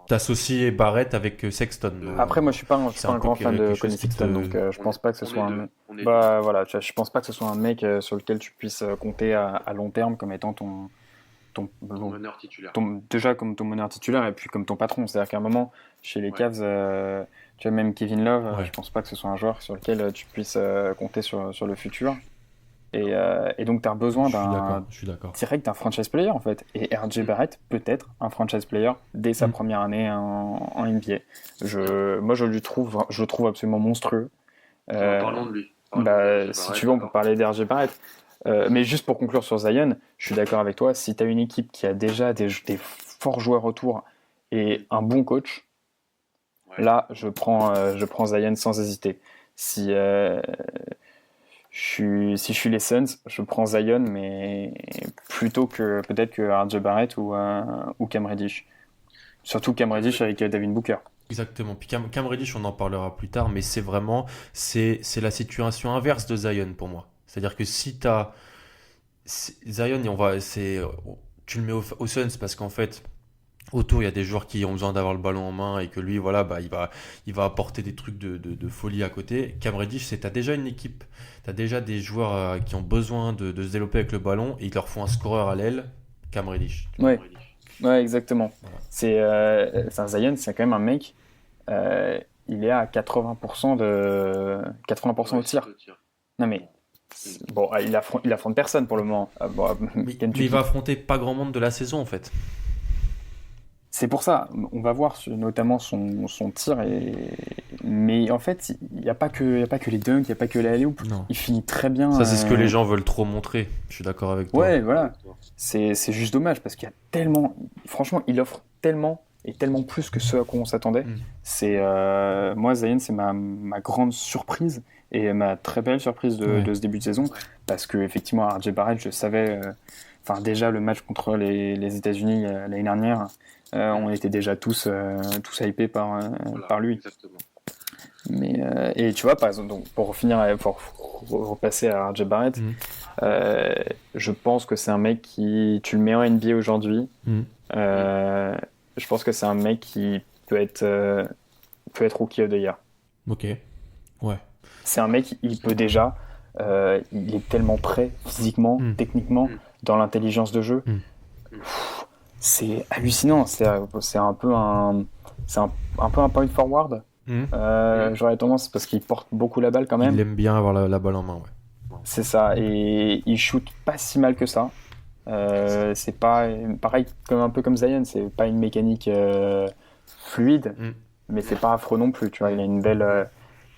T'associes Barrett avec Sexton. Après, moi, je suis pas un c'est un grand peu fan de quelque Connie chose qui te- Sexton, donc je pense pas que ce soit un. On est Bah voilà, je pense pas que ce soit un mec sur lequel tu puisses compter à long terme comme étant ton, deux meneur titulaire. déjà comme ton meneur titulaire et puis comme ton patron. C'est-à-dire qu'à un moment, chez les Cavs, tu vois, même Kevin Love, je pense pas que ce soit un joueur sur lequel tu puisses compter sur le futur. Et donc, tu as besoin Je suis d'accord. direct d'un franchise player, en fait. Et RJ Barrett peut être un franchise player dès sa première année en NBA. Moi, je le trouve absolument monstrueux. Parlons de lui. Si tu veux, on peut parler d'RJ Barrett. Mais juste pour conclure sur Zion, je suis d'accord avec toi. Si tu as une équipe qui a déjà des forts joueurs autour et un bon coach, là, je prends Zion sans hésiter. Si je suis les Suns, je prends Zion, mais plutôt que peut-être que RJ Barrett ou Cam Reddish. Surtout Cam Reddish avec Devin Booker. Exactement. Puis Cam Reddish, on en parlera plus tard, mais c'est la situation inverse de Zion pour moi. C'est-à-dire que si Zion, tu le mets aux Suns parce qu'en fait, autour, il y a des joueurs qui ont besoin d'avoir le ballon en main et que lui, voilà, il va apporter des trucs de folie à côté. Cam Reddish, t'as déjà une équipe, t'as déjà des joueurs qui ont besoin de se développer avec le ballon et ils leur font un scoreur à l'aile. Cam Reddish. Ouais, exactement. Voilà. C'est un Zion, c'est quand même un mec. Il est à 80% au tir. Non mais bon, il affronte personne pour le moment. Mais il va affronter pas grand monde de la saison en fait. C'est pour ça, on va voir notamment son tir. Mais en fait, il n'y a pas que les dunks, il n'y a pas que les alley-oop. Il finit très bien. Ça, c'est ce que les gens veulent trop montrer. Je suis d'accord avec toi. Ouais, voilà. C'est juste dommage parce qu'il y a tellement. Franchement, il offre tellement et tellement plus que ce à quoi on s'attendait. Moi, Zion, c'est ma grande surprise et ma très belle surprise de ce début de saison parce que effectivement, RJ Barrett, je savais. Déjà, le match contre les États-Unis l'année dernière. On était déjà tous hypés par lui. Exactement. Mais, et tu vois, par exemple, donc, pour repasser à RJ Barrett, je pense que c'est un mec qui, tu le mets en NBA aujourd'hui, je pense que c'est un mec qui peut être Rookie of the Year. Ok, ouais. C'est un mec, il peut déjà, il est tellement prêt physiquement, techniquement, dans l'intelligence de jeu. C'est hallucinant. C'est un peu un point forward. J'aurais tendance parce qu'il porte beaucoup la balle quand même. Il aime bien avoir la balle en main, ouais. C'est ça, et il shoot pas si mal que ça. C'est pas pareil un peu comme Zion, c'est pas une mécanique fluide, mais c'est pas affreux non plus. Tu vois, il a une belle,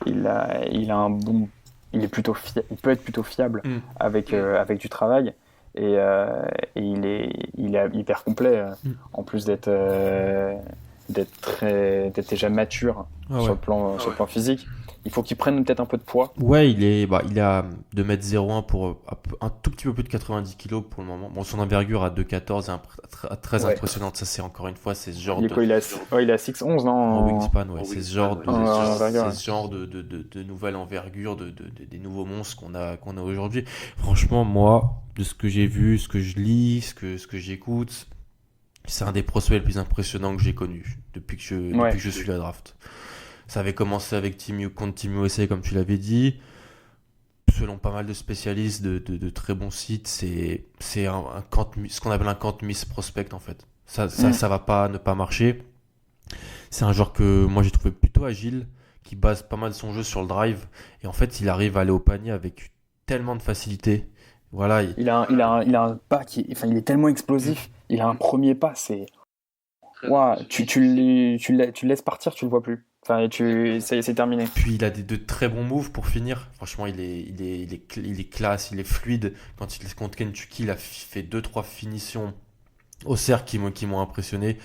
il a un bon, il peut être plutôt fiable avec du travail. Et il est hyper complet en plus d'être d'être déjà mature sur le plan physique. Il faut qu'il prenne peut-être un peu de poids. Ouais, il a 2m01 pour un tout petit peu plus de 90 kg pour le moment. Bon, son envergure à 2,14 est très impressionnante. Ça, c'est encore une fois, c'est ce genre il a 6,11 non en wingspan, ouais. C'est ce genre de nouvelle envergure, des nouveaux monstres qu'on a aujourd'hui. Franchement, moi, de ce que j'ai vu, ce que je lis, ce que j'écoute, c'est un des prospects les plus impressionnants que j'ai connu depuis que je suis la draft. Ça avait commencé avec Team USA, comme tu l'avais dit. Selon pas mal de spécialistes de très bons sites, c'est ce qu'on appelle un can't miss prospect en fait. Ça va pas ne pas marcher. C'est un joueur que moi j'ai trouvé plutôt agile, qui base pas mal son jeu sur le drive. Et en fait, il arrive à aller au panier avec tellement de facilité. Voilà. Il a un pas il est tellement explosif. Il a un premier pas, c'est. Wow, tu le laisses partir, tu le vois plus. Enfin, c'est terminé. Puis il a de très bons moves pour finir. Franchement, il est classe, il est fluide. Quand il contre Kentucky, il a fait 2-3 finitions au cercle qui m'ont impressionné.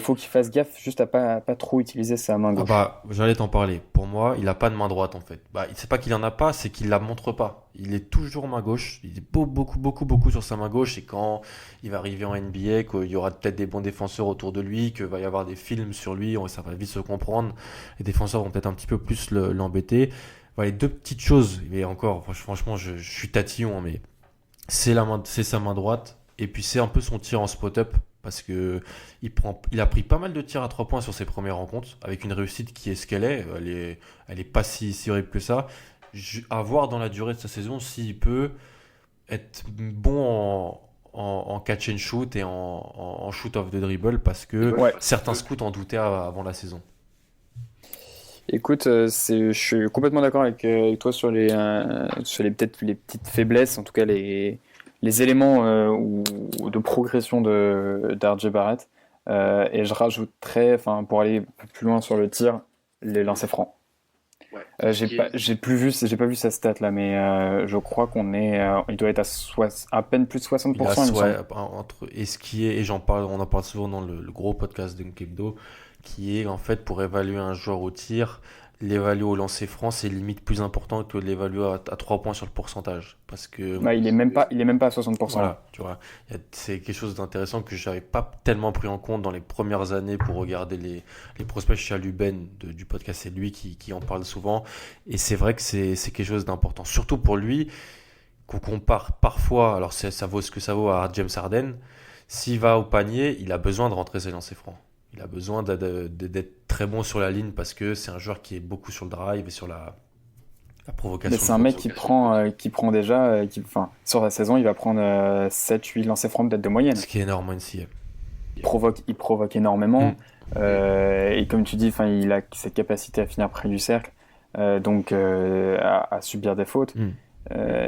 Il faut qu'il fasse gaffe juste à pas trop utiliser sa main gauche. J'allais t'en parler. Pour moi, il a pas de main droite en fait. C'est pas qu'il en a pas, c'est qu'il la montre pas. Il est toujours main gauche. Il est beaucoup sur sa main gauche. Et quand il va arriver en NBA, qu'il y aura peut-être des bons défenseurs autour de lui, qu'il va y avoir des films sur lui, ça va vite se comprendre. Les défenseurs vont peut-être un petit peu plus l'embêter. Voilà, les deux petites choses. Mais encore, franchement, je suis tatillon, mais c'est sa main droite. Et puis c'est un peu son tir en spot-up. Parce que il a pris pas mal de tirs à 3 points sur ses premières rencontres, avec une réussite qui est ce qu'elle est. Elle est pas si horrible que ça. À voir dans la durée de sa saison s'il peut être bon en catch and shoot et en shoot off the dribble, parce que certains scouts en doutaient avant la saison. Écoute, je suis complètement d'accord avec toi sur les peut-être les petites faiblesses, en tout cas les éléments de progression d'RJ Barrett, et je rajouterais, pour aller plus loin sur le tir, les lancers francs. J'ai pas vu sa stat là, mais je crois il doit être à peine plus de 60%. On en parle souvent dans le gros podcast de Nkebdo, qui est en fait pour évaluer un joueur au tir. L'évaluer au lancer franc, c'est limite plus important que l'évaluer à 3 points sur le pourcentage. Parce que. Il est même pas à 60%. Voilà, tu vois. C'est quelque chose d'intéressant que j'avais pas tellement pris en compte dans les premières années pour regarder les prospects chez Aluben du podcast. C'est lui qui en parle souvent. Et c'est vrai que c'est quelque chose d'important. Surtout pour lui, qu'on compare parfois, alors ça vaut ce que ça vaut à James Harden. S'il va au panier, il a besoin de rentrer ses lancers francs. Il a besoin d'être très bon sur la ligne parce que c'est un joueur qui est beaucoup sur le drive et sur la provocation. Mais c'est un mec qui prend déjà, sur la saison, il va prendre 7-8 lancers francs peut-être de moyenne. Ce qui est énorme en NCAA. Il provoque énormément. Et comme tu dis, il a cette capacité à finir près du cercle, donc à subir des fautes.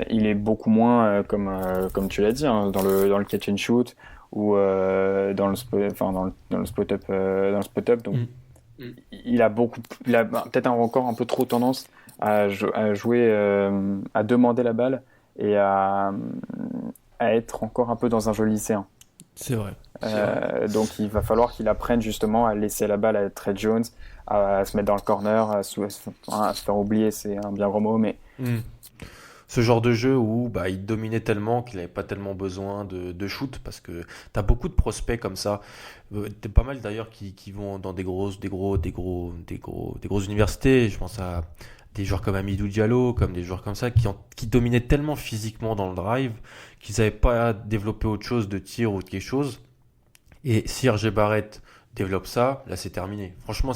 Il est beaucoup moins, comme tu l'as dit, dans le catch and shoot, ou dans le spot-up, donc il a peut-être encore un peu trop tendance à jouer, à demander la balle et à être encore un peu dans un jeu lycéen. C'est vrai. Donc il va falloir qu'il apprenne justement à laisser la balle à Trey Jones, à se mettre dans le corner, à se faire oublier, c'est un bien gros mot, mais ce genre de jeu où il dominait tellement qu'il n'avait pas tellement besoin de shoot, parce que tu as beaucoup de prospects comme ça. T'as pas mal d'ailleurs qui vont dans des grosses universités. Je pense à des joueurs comme Amidou Diallo, comme des joueurs comme ça qui dominaient tellement physiquement dans le drive qu'ils n'avaient pas développé autre chose de tir ou de quelque chose. Et si RJ Barrett développe ça, là c'est terminé. Franchement,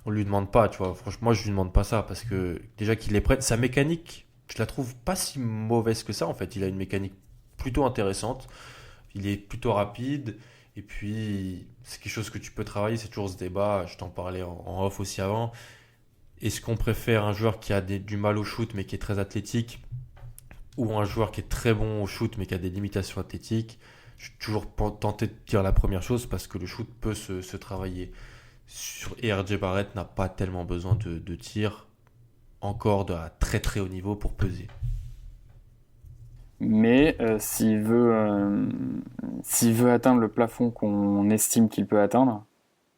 on lui demande pas, tu vois. Franchement, moi je lui demande pas ça, parce que déjà qu'il les prenne, sa mécanique, je la trouve pas si mauvaise que ça en fait. Il a une mécanique plutôt intéressante. Il est plutôt rapide. Et puis, c'est quelque chose que tu peux travailler. C'est toujours ce débat. Je t'en parlais en off aussi avant. Est-ce qu'on préfère un joueur qui a du mal au shoot mais qui est très athlétique, ou un joueur qui est très bon au shoot mais qui a des limitations athlétiques? Je suis toujours tenté de dire la première chose, parce que le shoot peut se travailler. Et RJ Barrett n'a pas tellement besoin de tir encore à très très haut niveau pour peser. Mais s'il veut atteindre le plafond qu'on estime qu'il peut atteindre,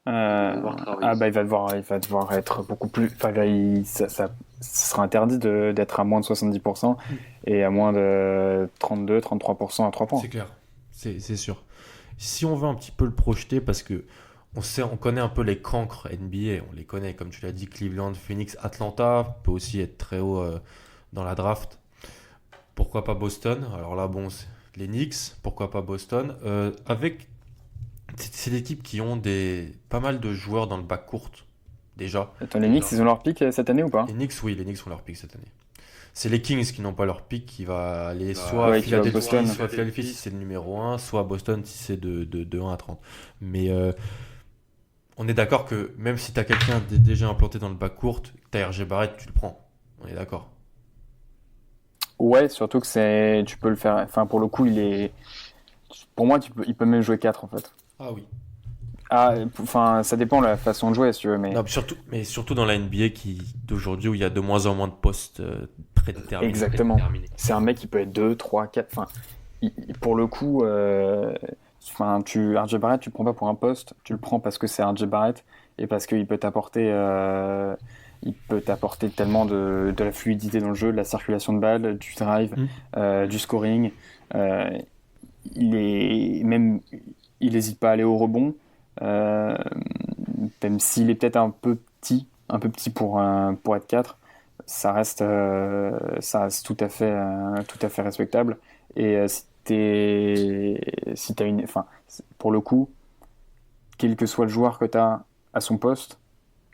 il va devoir être beaucoup plus. Enfin, ça sera interdit d'être à moins de 70% et à moins de 32-33% à 3 points. C'est clair, c'est sûr. Si on veut un petit peu le projeter, parce que on connaît un peu les cancres NBA, on les connaît, comme tu l'as dit, Cleveland, Phoenix, Atlanta, peut aussi être très haut dans la draft. Pourquoi pas Boston? Alors là, bon, les Knicks, pourquoi pas Boston? C'est des équipes qui ont pas mal de joueurs dans le backcourt, déjà. Attends, les Knicks, ils ont leur pick cette année ou pas? Les Knicks, oui, les Knicks ont leur pick cette année. C'est les Kings qui n'ont pas leur pick, qui va aller Bah, soit à ouais, qui va à Philadelphie, Boston. soit à Philadelphie si c'est le numéro 1, soit à Boston si c'est de 1 à 30. Mais on est d'accord que même si tu as quelqu'un déjà implanté dans le backcourt, tu as RJ Barrett, tu le prends. On est d'accord. Ouais, surtout que tu peux le faire. Enfin, pour le coup, pour moi, il peut même jouer 4 en fait. Ah oui. Ah, enfin, ça dépend de la façon de jouer, si tu veux, mais Non, mais surtout dans la NBA d'aujourd'hui où il y a de moins en moins de postes prédéterminés. exactement. C'est un mec qui peut être 2, 3, 4. Enfin, pour le coup, RJ Barrett, tu le prends pas pour un poste, tu le prends parce que c'est RJ Barrett et parce qu'il peut t'apporter tellement de la fluidité dans le jeu, de la circulation de balles, du drive, du scoring. Euh, il hésite pas à aller au rebond, euh, même s'il est peut-être un peu petit pour être 4, ça reste tout à fait respectable. Et si t'as enfin, pour le coup, quel que soit le joueur que t'as à son poste,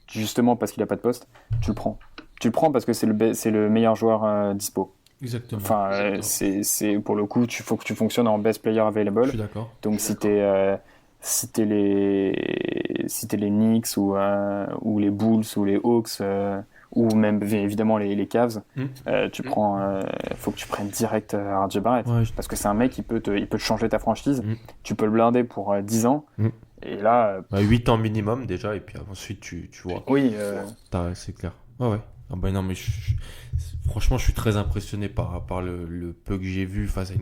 justement parce qu'il a pas de poste, tu le prends. Tu le prends parce que c'est le meilleur joueur dispo. Exactement. Enfin, c'est pour le coup, faut que tu fonctionnes en best player Je available. suis d'accord. Donc si t'es les Knicks ou les Bulls ou les Hawks ou même évidemment les Cavs, faut que tu prennes direct RJ Barrett Ouais, parce que c'est un mec il peut te changer ta franchise. Mm. Tu peux le blinder pour 10 ans Mm. et là 8 ans minimum déjà, et puis ensuite tu vois. oui C'est clair. Ouais. Ah bah non, mais franchement, je suis très impressionné par le peu que j'ai vu face à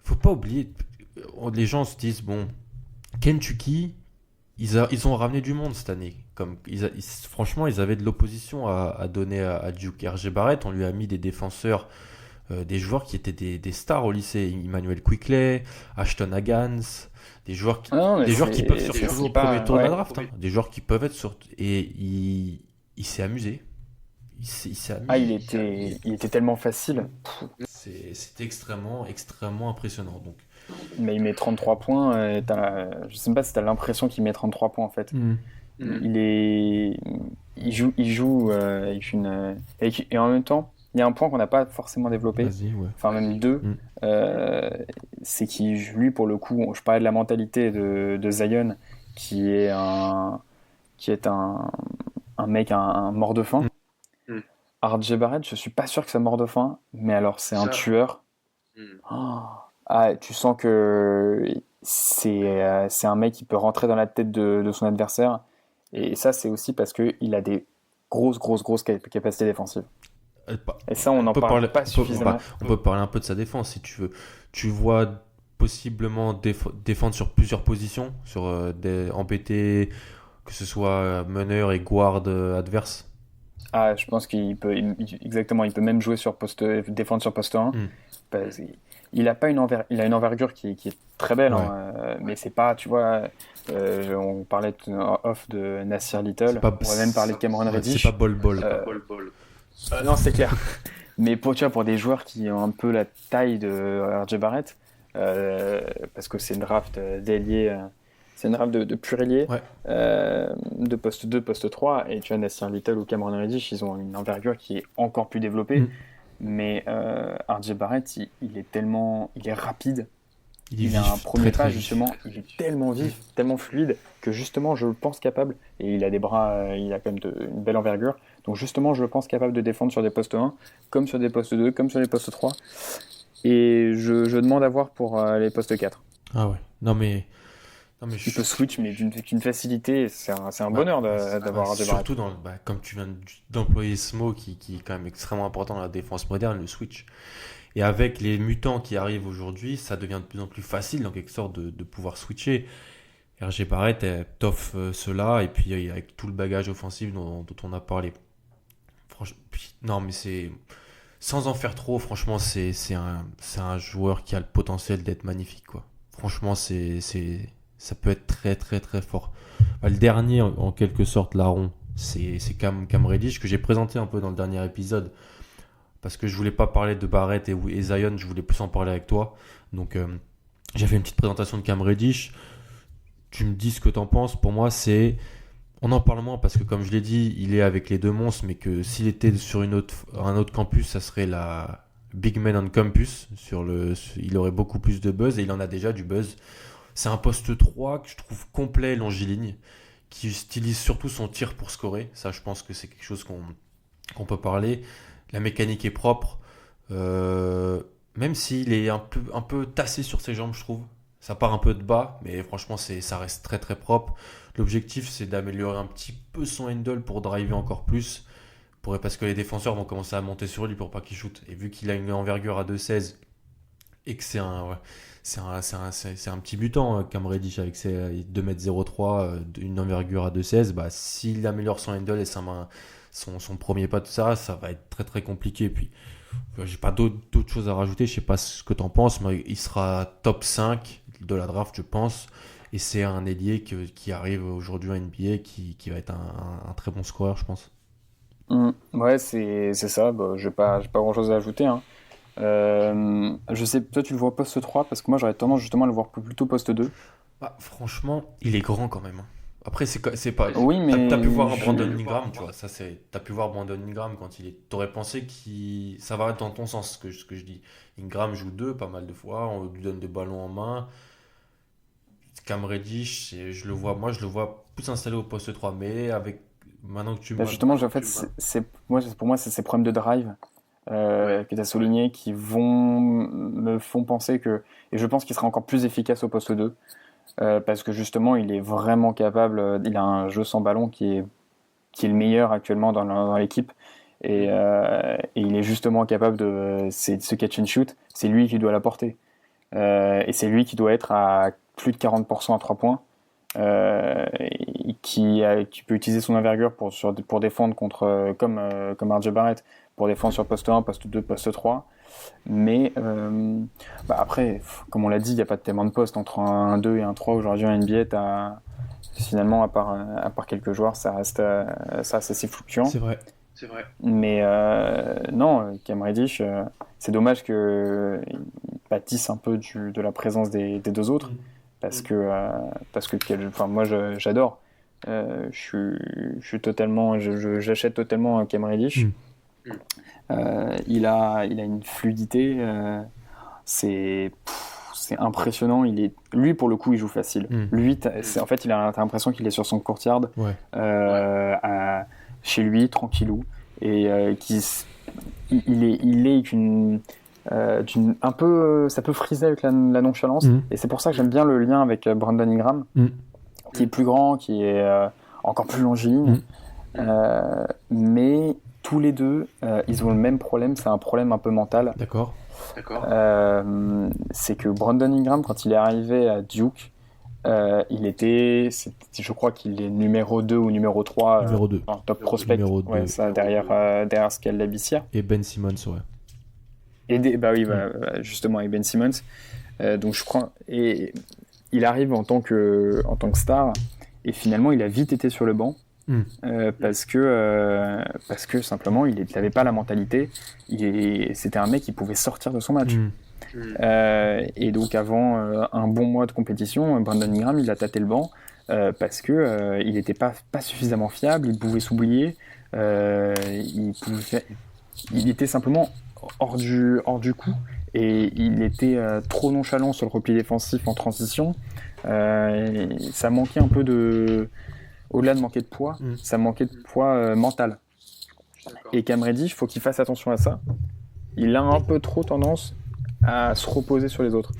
Faut pas oublier, les gens se disent, bon, Kentucky, ils ont ramené du monde cette année. Franchement, ils avaient de l'opposition à donner à Duke. RJ Barrett, on lui a mis des défenseurs, des joueurs qui étaient des stars au lycée. Emmanuel Quickley, Ashton Hagans, des joueurs qui peuvent se retrouver au premier tour de la draft. Hein. Des joueurs qui peuvent être sur... Et il s'est amusé. Il s'est amusé. il était tellement facile. C'était extrêmement, extrêmement impressionnant. Donc. Mais il met 33 points. Je sais pas si t'as l'impression qu'il met 33 points en fait. Il joue avec une. Et en même temps, il y a un point qu'on n'a pas forcément développé. Vas-y, ouais. Enfin, même deux. C'est qu'il, lui, pour le coup, je parlais de la mentalité de Zion, qui est un mec, un mort de faim. RJ Barrett, je suis pas sûr que c'est mort de faim, mais alors c'est un tueur. Tu sens que c'est un mec qui peut rentrer dans la tête de son adversaire, et ça c'est aussi parce qu'il a des grosses capacités défensives. Et ça on n'en parle pas suffisamment. On peut parler un peu de sa défense si tu veux. Tu vois possiblement défendre sur plusieurs positions, embêter que ce soit meneur et guard adverse. Je pense qu'il peut exactement, il peut même jouer défendre sur poste 1. Il a une envergure qui est très belle, mais c'est pas, tu vois, on parlait off de Nassir Little, on va même parler de Cameron Reddish. C'est pas bol. Non, c'est clair. Mais pour des joueurs qui ont un peu la taille de RJ Barrett, parce que c'est une draft d'ailier. C'est une draft de pur ailier, de poste 2, poste 3, et tu as Nassir Little ou Cameron Reddish, ils ont une envergure qui est encore plus développée, mais RJ Barrett, il est rapide, il a un premier pas justement, il est tellement vif, tellement fluide, que justement je le pense capable, et il a des bras, il a quand même une belle envergure, donc justement je le pense capable de défendre sur des postes 1, comme sur des postes 2, comme sur les postes 3, et je demande à voir pour les postes 4. Ah ouais, non mais il peut switch, mais d'une facilité, c'est un bonheur d'avoir RJ Barrett. Surtout comme tu viens d'employer ce mot qui est quand même extrêmement important dans la défense moderne, le switch. Et avec les mutants qui arrivent aujourd'hui, ça devient de plus en plus facile, en quelque sorte, de pouvoir switcher. RJ Barrett t'offre cela, et puis avec tout le bagage offensif dont on a parlé. Franchement, non, mais sans en faire trop, franchement, c'est un joueur qui a le potentiel d'être magnifique, quoi. Franchement, ça peut être très, très, très fort. Le dernier, en quelque sorte, larron, c'est Cam Reddish, que j'ai présenté un peu dans le dernier épisode, parce que je voulais pas parler de Barrett et Zion, je voulais plus en parler avec toi. Donc, j'ai fait une petite présentation de Cam Reddish. Tu me dis ce que t'en penses. Pour moi, on en parle moins parce que, comme je l'ai dit, il est avec les deux monstres, mais que s'il était sur un autre campus, ça serait la Big Man on Campus. Il aurait beaucoup plus de buzz, et il en a déjà du buzz. C'est un poste 3 que je trouve complet, longiligne, qui utilise surtout son tir pour scorer. Ça, je pense que c'est quelque chose qu'on peut parler. La mécanique est propre, même s'il est un peu tassé sur ses jambes, je trouve. Ça part un peu de bas, mais franchement, ça reste très très propre. L'objectif, c'est d'améliorer un petit peu son handle pour driver encore plus, parce que les défenseurs vont commencer à monter sur lui pour pas qu'il shoot. Et vu qu'il a une envergure à 2,16 et que c'est un petit butant, Cam Reddish, avec ses 2,03 m, une envergure à 2,16, bah, s'il améliore son handle et son premier pas de ça va être très très compliqué. Puis j'ai pas d'autres choses à rajouter, je sais pas ce que t'en penses, mais il sera top 5 de la draft, je pense, et c'est un ailier qui arrive aujourd'hui en NBA qui va être un très bon scoreur, je pense. Ouais, c'est ça. Bah, j'ai pas grand chose à ajouter, hein. Je sais, toi tu le vois poste 3, parce que moi j'aurais tendance justement à le voir plutôt poste 2. Bah, franchement, il est grand quand même, hein. Après, c'est pas. Oui, mais T'as pu voir Brandon Ingram, tu vois. T'as pu voir Brandon Ingram quand t'aurais pensé ça va dans ton sens, ce que je dis. Ingram joue 2 pas mal de fois, on lui donne des ballons en main. Cam Reddish, je le vois plus installé au poste 3, mais maintenant que tu bah, justement, en fait, pour moi, c'est ces problèmes de drive que tu as souligné qui me font penser que. Et je pense qu'il sera encore plus efficace au poste 2. Parce que justement, il est vraiment capable. Il a un jeu sans ballon qui est le meilleur actuellement dans l'équipe. Et il est justement capable de ce catch and shoot. C'est lui qui doit l'apporter. Et c'est lui qui doit être à plus de 40% à 3 points. Qui peut utiliser son envergure pour défendre comme RJ Barrett, pour défendre sur poste 1, poste 2, poste 3. Mais après, comme on l'a dit, il n'y a pas tellement de postes entre un 2 et un 3 aujourd'hui en NBA. Finalement, à part quelques joueurs, ça reste assez fluctuant. C'est vrai. Mais non, Cam Reddish, c'est dommage qu'il pâtisse un peu de la présence des deux autres, parce que moi j'adore. J'achète totalement Cam Reddish. Il a une fluidité, c'est impressionnant. Lui pour le coup il joue facile. Lui en fait t'as l'impression qu'il est sur son courtyard, chez lui tranquillou, et il est un peu, ça peut friser avec la nonchalance, et c'est pour ça que j'aime bien le lien avec Brandon Ingram, qui est plus grand, qui est encore plus longiligne, mais tous les deux, ils ont le même problème, c'est un problème un peu mental. D'accord. C'est que Brandon Ingram, quand il est arrivé à Duke, je crois qu'il est numéro 2 ou numéro 3 numéro 2. En top prospect, derrière Skal Labissière. Et Ben Simmons, ouais. Justement, et Ben Simmons. Donc je crois, et il arrive en tant que star, et finalement il a vite été sur le banc. Parce que simplement il n'avait pas la mentalité, c'était un mec qui pouvait sortir de son match. Et donc avant un bon mois de compétition, Brandon Ingram il a tâté le banc, parce que il n'était pas suffisamment fiable, il pouvait s'oublier, il était simplement hors du coup, et il était trop nonchalant sur le repli défensif en transition. Ça manquait un peu au-delà de manquer de poids, ça manquait de poids mental. Et Cam Reddish, il faut qu'il fasse attention à ça. Il a un peu trop tendance à se reposer sur les autres.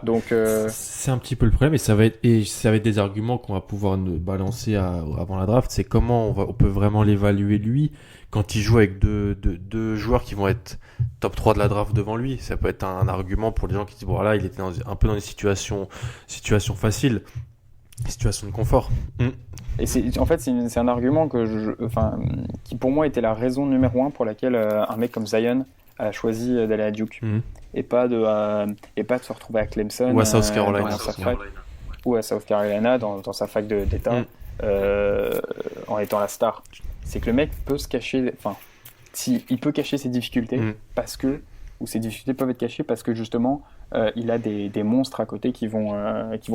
Donc, c'est un petit peu le problème, et ça va être des arguments qu'on va pouvoir nous balancer avant la draft. C'est comment on peut vraiment l'évaluer lui quand il joue avec deux joueurs qui vont être top 3 de la draft devant lui. Ça peut être un argument pour les gens qui disent voilà, il était un peu dans des situations faciles. Situation de confort. Et en fait, c'est un argument qui pour moi était la raison numéro 1 pour laquelle un mec comme Zion a choisi d'aller à Duke et pas de se retrouver à Clemson ou à South Carolina, ou à South Carolina dans sa fac d'État en étant la star. C'est que le mec peut se cacher, il peut cacher ses difficultés ou ses difficultés peuvent être cachées parce que justement il a des monstres à côté qui vont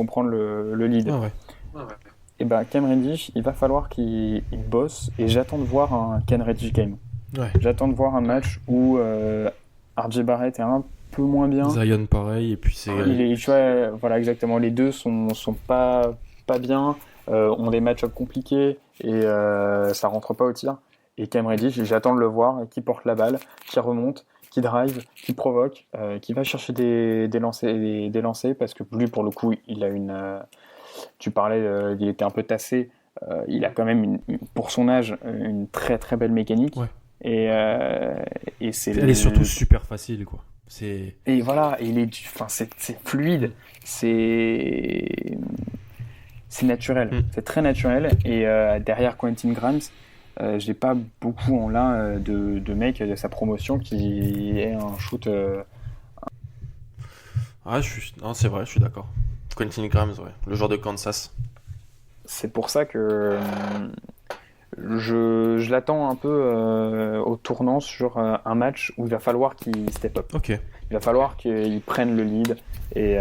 prendre le lead. Et Cam Reddish, il va falloir qu'il bosse et j'attends de voir un Cam Reddish game. J'attends de voir un match où RJ Barrett est un peu moins bien. Zion pareil et puis c'est. Voilà exactement. Les deux sont pas bien, ont des match-ups compliqués et ça rentre pas au tir. Et Cam Reddish, j'attends de le voir, qui porte la balle, qui remonte, qui drive, qui provoque, qui va chercher des lancers parce que lui pour le coup il a une. Tu parlais, il était un peu tassé. Il a quand même, pour son âge, une très très belle mécanique. Et elle est surtout super facile, quoi. Et voilà, c'est fluide, c'est naturel, c'est très naturel. Et derrière Quentin Grimes, j'ai pas beaucoup en l'un de mecs de sa promotion qui ait un shoot. Non, c'est vrai, je suis d'accord. Quentin Grimes, le joueur de Kansas. C'est pour ça que je l'attends un peu au tournant sur un match où il va falloir qu'il step up. Il va falloir qu'il prenne le lead et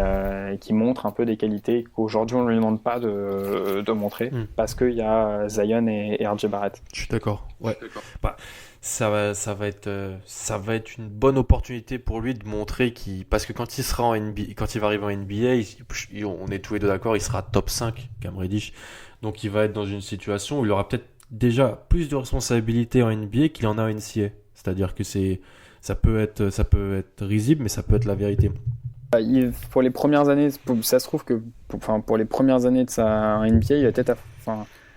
qu'il montre un peu des qualités qu'aujourd'hui on ne lui demande pas de montrer parce qu'il y a Zion et RJ Barrett. Je suis d'accord. Ça va être une bonne opportunité pour lui de montrer parce que quand il sera en NBA, quand il va arriver en NBA, on est tous les deux d'accord, il sera top 5, Cam Reddish. Donc il va être dans une situation où il aura peut-être déjà plus de responsabilités en NBA qu'il en a en NCAA. C'est-à-dire que ça peut être risible, mais ça peut être la vérité. Pour les premières années, ça se trouve que pour les premières années de sa NBA, il va peut-être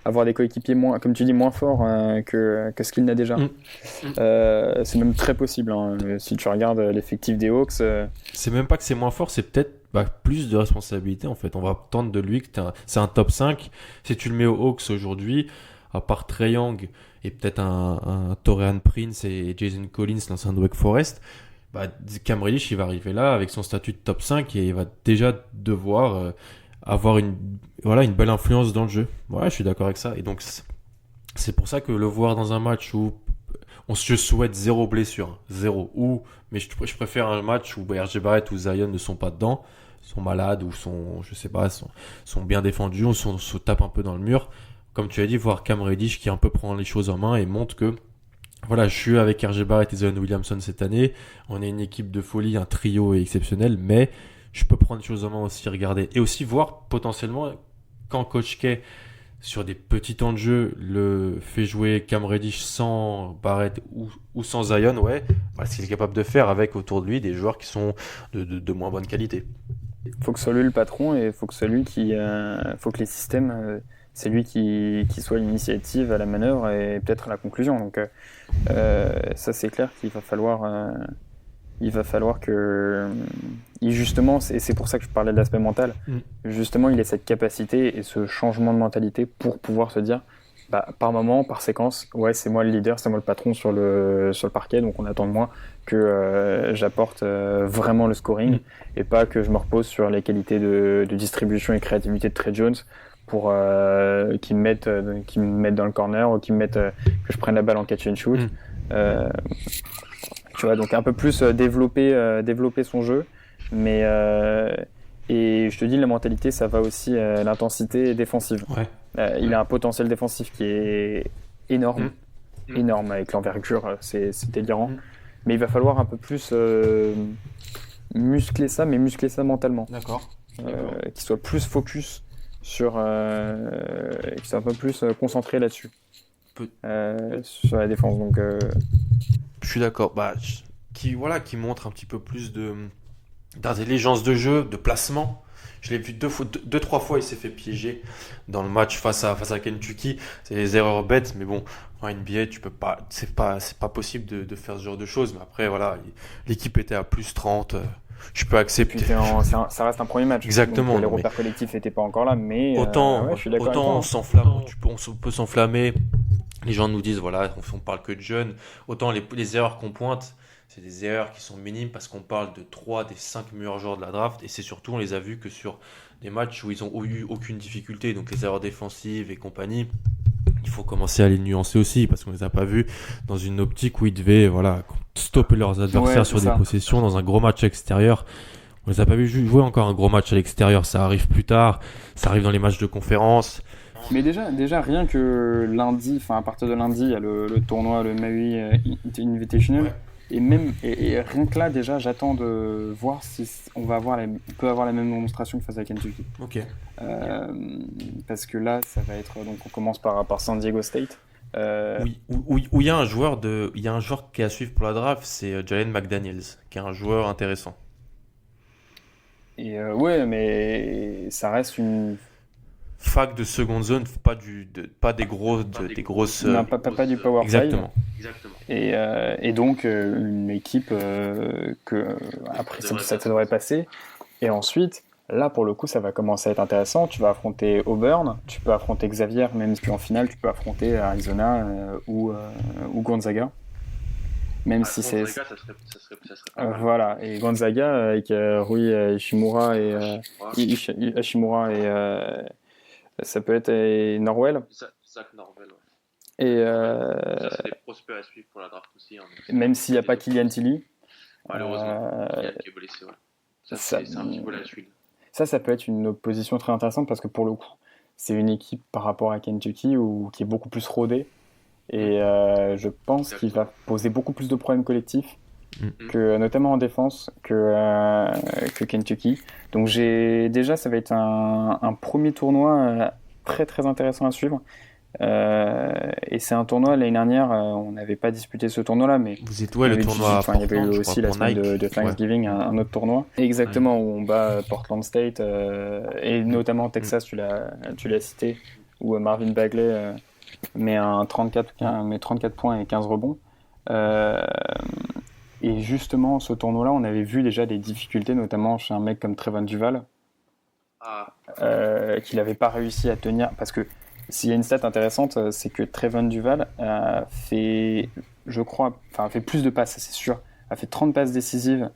avoir des coéquipiers moins, comme tu dis, moins forts que ce qu'il n'a déjà. C'est même très possible. Si tu regardes l'effectif des Hawks, c'est même pas que c'est moins fort, c'est peut-être plus de responsabilité en fait. On va attendre de lui que c'est un top 5. Si tu le mets aux Hawks aujourd'hui, à part Trae Young et peut-être un Taurean Prince et Jason Collins, l'ancien de Wake Forest, Cam Reddish il va arriver là avec son statut de top 5 et il va déjà devoir avoir une belle influence dans le jeu. Je suis d'accord avec ça. Et donc c'est pour ça que le voir dans un match où je souhaite zéro blessure, mais je préfère un match où RJ Barrett ou Zion ne sont pas dedans, sont malades ou sont bien défendus, ou se tapent un peu dans le mur. Comme tu as dit, voir Cam Reddish qui un peu prend les choses en main et montre que je suis avec RJ Barrett et Zion Williamson cette année. On est une équipe de folie, un trio exceptionnel, mais je peux prendre les choses en main aussi, regarder. Et aussi voir potentiellement quand Coach K, sur des petits temps de jeu, le fait jouer Cam Reddish sans Barrett ou sans Zion, ce qu'il est capable de faire avec autour de lui des joueurs qui sont de moins bonne qualité. Il faut que ce soit lui le patron et il faut que ce soit lui faut que les systèmes, c'est lui qui soit l'initiative à la manœuvre et peut-être à la conclusion. Donc ça c'est clair qu'il va falloir que justement, c'est pour ça que je parlais de l'aspect mental, justement il ait cette capacité et ce changement de mentalité pour pouvoir se dire par moment, par séquence, c'est moi le leader, c'est moi le patron sur le parquet, donc on attend de moi que j'apporte vraiment le scoring et pas que je me repose sur les qualités de distribution et créativité de Trey Jones pour qu'ils me mettent dans le corner ou que je prenne la balle en catch and shoot. Tu vois, donc un peu plus développer son jeu, mais et je te dis, la mentalité, ça va aussi l'intensité défensive. Il a un potentiel défensif qui est énorme avec l'envergure, c'est délirant. Mais il va falloir un peu plus muscler ça mentalement. D'accord. Qu'il soit plus focus qu'il soit un peu plus concentré là-dessus. Sur la défense. Donc je suis d'accord. Qui montre un petit peu plus d'intelligence de jeu, de placement. Je l'ai vu deux, trois fois, il s'est fait piéger dans le match face à Kentucky. C'est des erreurs bêtes, mais bon, en NBA, tu peux pas, c'est pas possible de faire ce genre de choses. Mais après, l'équipe était à plus 30. je peux accepter. Ça reste un premier match. Exactement. Donc, les repères collectifs n'étaient pas encore là, mais autant, je suis d'accord autant on s'enflamme, on peut s'enflammer. Les gens nous disent, voilà, on parle que de jeunes. Autant les erreurs qu'on pointe, c'est des erreurs qui sont minimes parce qu'on parle de 3 des 5 meilleurs joueurs de la draft. Et c'est surtout, on les a vus que sur des matchs où ils n'ont eu aucune difficulté. Donc les erreurs défensives et compagnie, il faut commencer à les nuancer aussi parce qu'on les a pas vus dans une optique où ils devaient stopper leurs adversaires sur des possessions dans un gros match extérieur. On les a pas vus jouer encore un gros match à l'extérieur. Ça arrive plus tard. Ça arrive dans les matchs de conférence. Mais déjà rien que lundi, enfin à partir de lundi, il y a le tournoi, le Maui Invitational. Ouais. Et rien que là, déjà, j'attends de voir si on peut avoir la même démonstration que face à Kentucky. Ok. Parce que là, ça va être. Donc, on commence par San Diego State. Oui, où il y a un joueur qui est à suivre pour la draft, c'est Jalen McDaniels, qui est un joueur intéressant. Et ouais, mais ça reste une fac de seconde zone, pas des grosses. Non, pas du Power 5. Exactement. Et donc une équipe que après ça devrait passer. Et ensuite, là pour le coup, ça va commencer à être intéressant. Tu vas affronter Auburn, tu peux affronter Xavier, même si en finale tu peux affronter Arizona ou Gonzaga. Même si Gonzaga, c'est. Ça serait voilà, et Gonzaga avec Rui Hachimura et Hachimura et ça peut être Norwell. Zach Norwell, ouais. Et ça, c'est des prospects à suivre pour la draft aussi. Hein, même s'il n'y a pas Kylian Tilly. Malheureusement, Kylian qui est blessé. Ouais. C'est un petit peu la suite. Ça peut être une opposition très intéressante parce que pour le coup, c'est une équipe par rapport à Kentucky qui est beaucoup plus rodée. Et je pense qu'il va poser beaucoup plus de problèmes collectifs, notamment en défense, que Kentucky. Donc ça va être un premier tournoi très très intéressant à suivre. Et c'est un tournoi, l'année dernière, on n'avait pas disputé ce tournoi-là, mais vous êtes le tournoi il y avait eu aussi la semaine de Thanksgiving, un autre tournoi. Exactement, où on bat Portland State et notamment Texas, tu l'as cité, où Marvin Bagley met 34 points et 15 rebonds. Et justement, ce tournoi-là, on avait vu déjà des difficultés, notamment chez un mec comme Trevon Duval, qu'il n'avait pas réussi à tenir. Parce que s'il y a une stat intéressante, c'est que Trevon Duval fait plus de passes, c'est sûr. A fait 30 passes décisives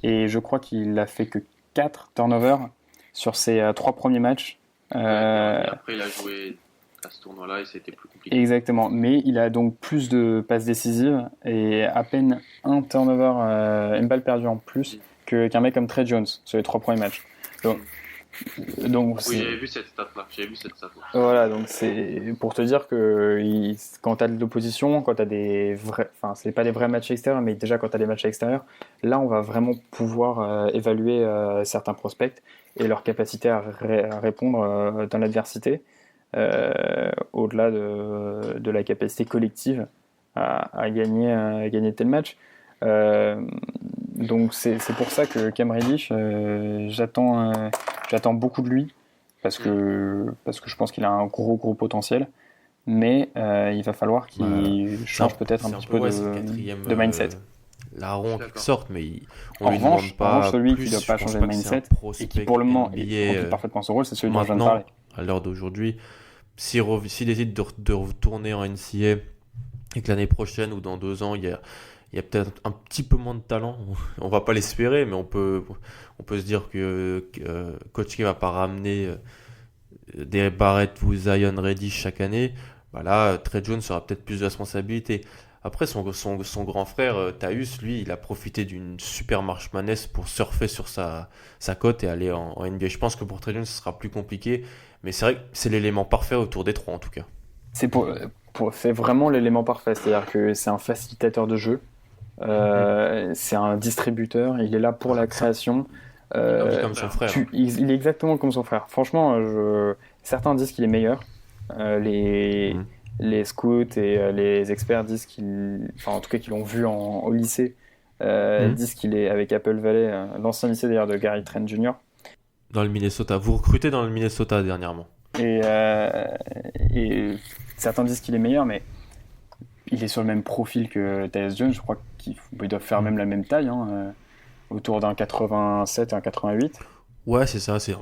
et je crois qu'il a fait que 4 turnovers sur ses 3 premiers matchs. Et après, il a joué à ce tournoi-là et c'était plus compliqué. Exactement, mais il a donc plus de passes décisives et à peine un turnover, une balle perdue en plus qu'un mec comme Trey Jones sur les 3 premiers matchs. Donc oui, j'avais vu cette stat-là. Voilà, donc c'est pour te dire que quand tu as de l'opposition, quand tu as des vrais, enfin c'est pas des vrais matchs extérieurs, mais déjà quand tu as des matchs extérieurs, là on va vraiment pouvoir évaluer certains prospects et leur capacité à répondre dans l'adversité, au-delà de la capacité collective à gagner tel match. Donc c'est pour ça que Cam Reddish, j'attends beaucoup de lui parce que je pense qu'il a un gros potentiel, mais il va falloir qu'il change peut-être un petit peu de mindset. Larron qui sorte, mais on lui demande pas celui qui ne doit pas changer de mindset et qui pour le moment remplit parfaitement son rôle, c'est celui dont je viens de parler. À l'heure d'aujourd'hui, s'il décide de retourner en NCAA et que l'année prochaine ou dans 2 ans il y a peut-être un petit peu moins de talent, on va pas l'espérer, mais on peut se dire que Coach K va pas ramener des Barrett ou Zion Reddish chaque année. Là, Trey Jones aura peut-être plus de responsabilités. Après, son grand frère, Tyus, lui, il a profité d'une super marche manesse pour surfer sur sa cote et aller en NBA. Je pense que pour Trey Jones, ce sera plus compliqué, mais c'est vrai que c'est l'élément parfait autour des 3 en tout cas. C'est vraiment l'élément parfait, c'est-à-dire que c'est un facilitateur de jeu. C'est un distributeur, il est là pour la création. Comme son frère. Il est exactement comme son frère. Franchement, certains disent qu'il est meilleur. Les scouts et les experts disent en tout cas qu'ils l'ont vu au lycée, disent qu'il est avec Apple Valley, l'ancien lycée d'ailleurs de Gary Trent Jr. Dans le Minnesota. Vous recrutez dans le Minnesota dernièrement. Et certains disent qu'il est meilleur, mais il est sur le même profil que Tyus Jones. Je crois qu'ils doivent faire même la même taille. autour d'un 87 et un 88. Ouais, c'est ça, c'est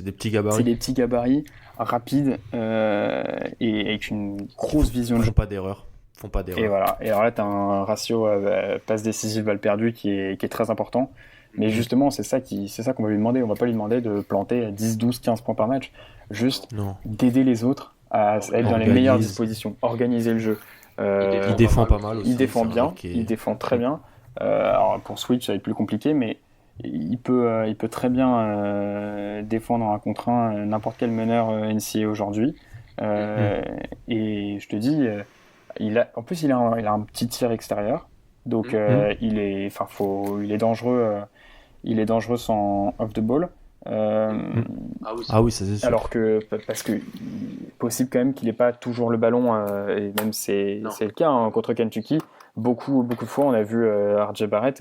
des petits C'est gabarits. des petits gabarits, rapides, et avec une grosse vision de Font jeu. pas d'erreur. Font pas Et d'erreur. voilà. Et alors là, tu as un ratio passe décisive, balle perdue qui est très important. Mais justement, c'est ça qu'on va lui demander. On va pas lui demander de planter 10, 12, 15 points par match. Juste Non. d'aider les autres à être dans les Organise. meilleures dispositions, organiser le jeu. Il défend pas mal aussi. Il défend c'est un bien, mec qui est- il défend très bien. Alors pour Switch, ça va être plus compliqué, mais il peut très bien défendre un contre un n'importe quel meneur NCAA aujourd'hui. Et je te dis, en plus il a un petit tir extérieur, donc il est dangereux. Il est dangereux sans off the ball. Ah oui, Ah oui, ça c'est sûr. Alors que, parce que possible quand même qu'il n'ait pas toujours le ballon, et même c'est Non. le cas contre Kentucky. Beaucoup de fois, on a vu RJ Barrett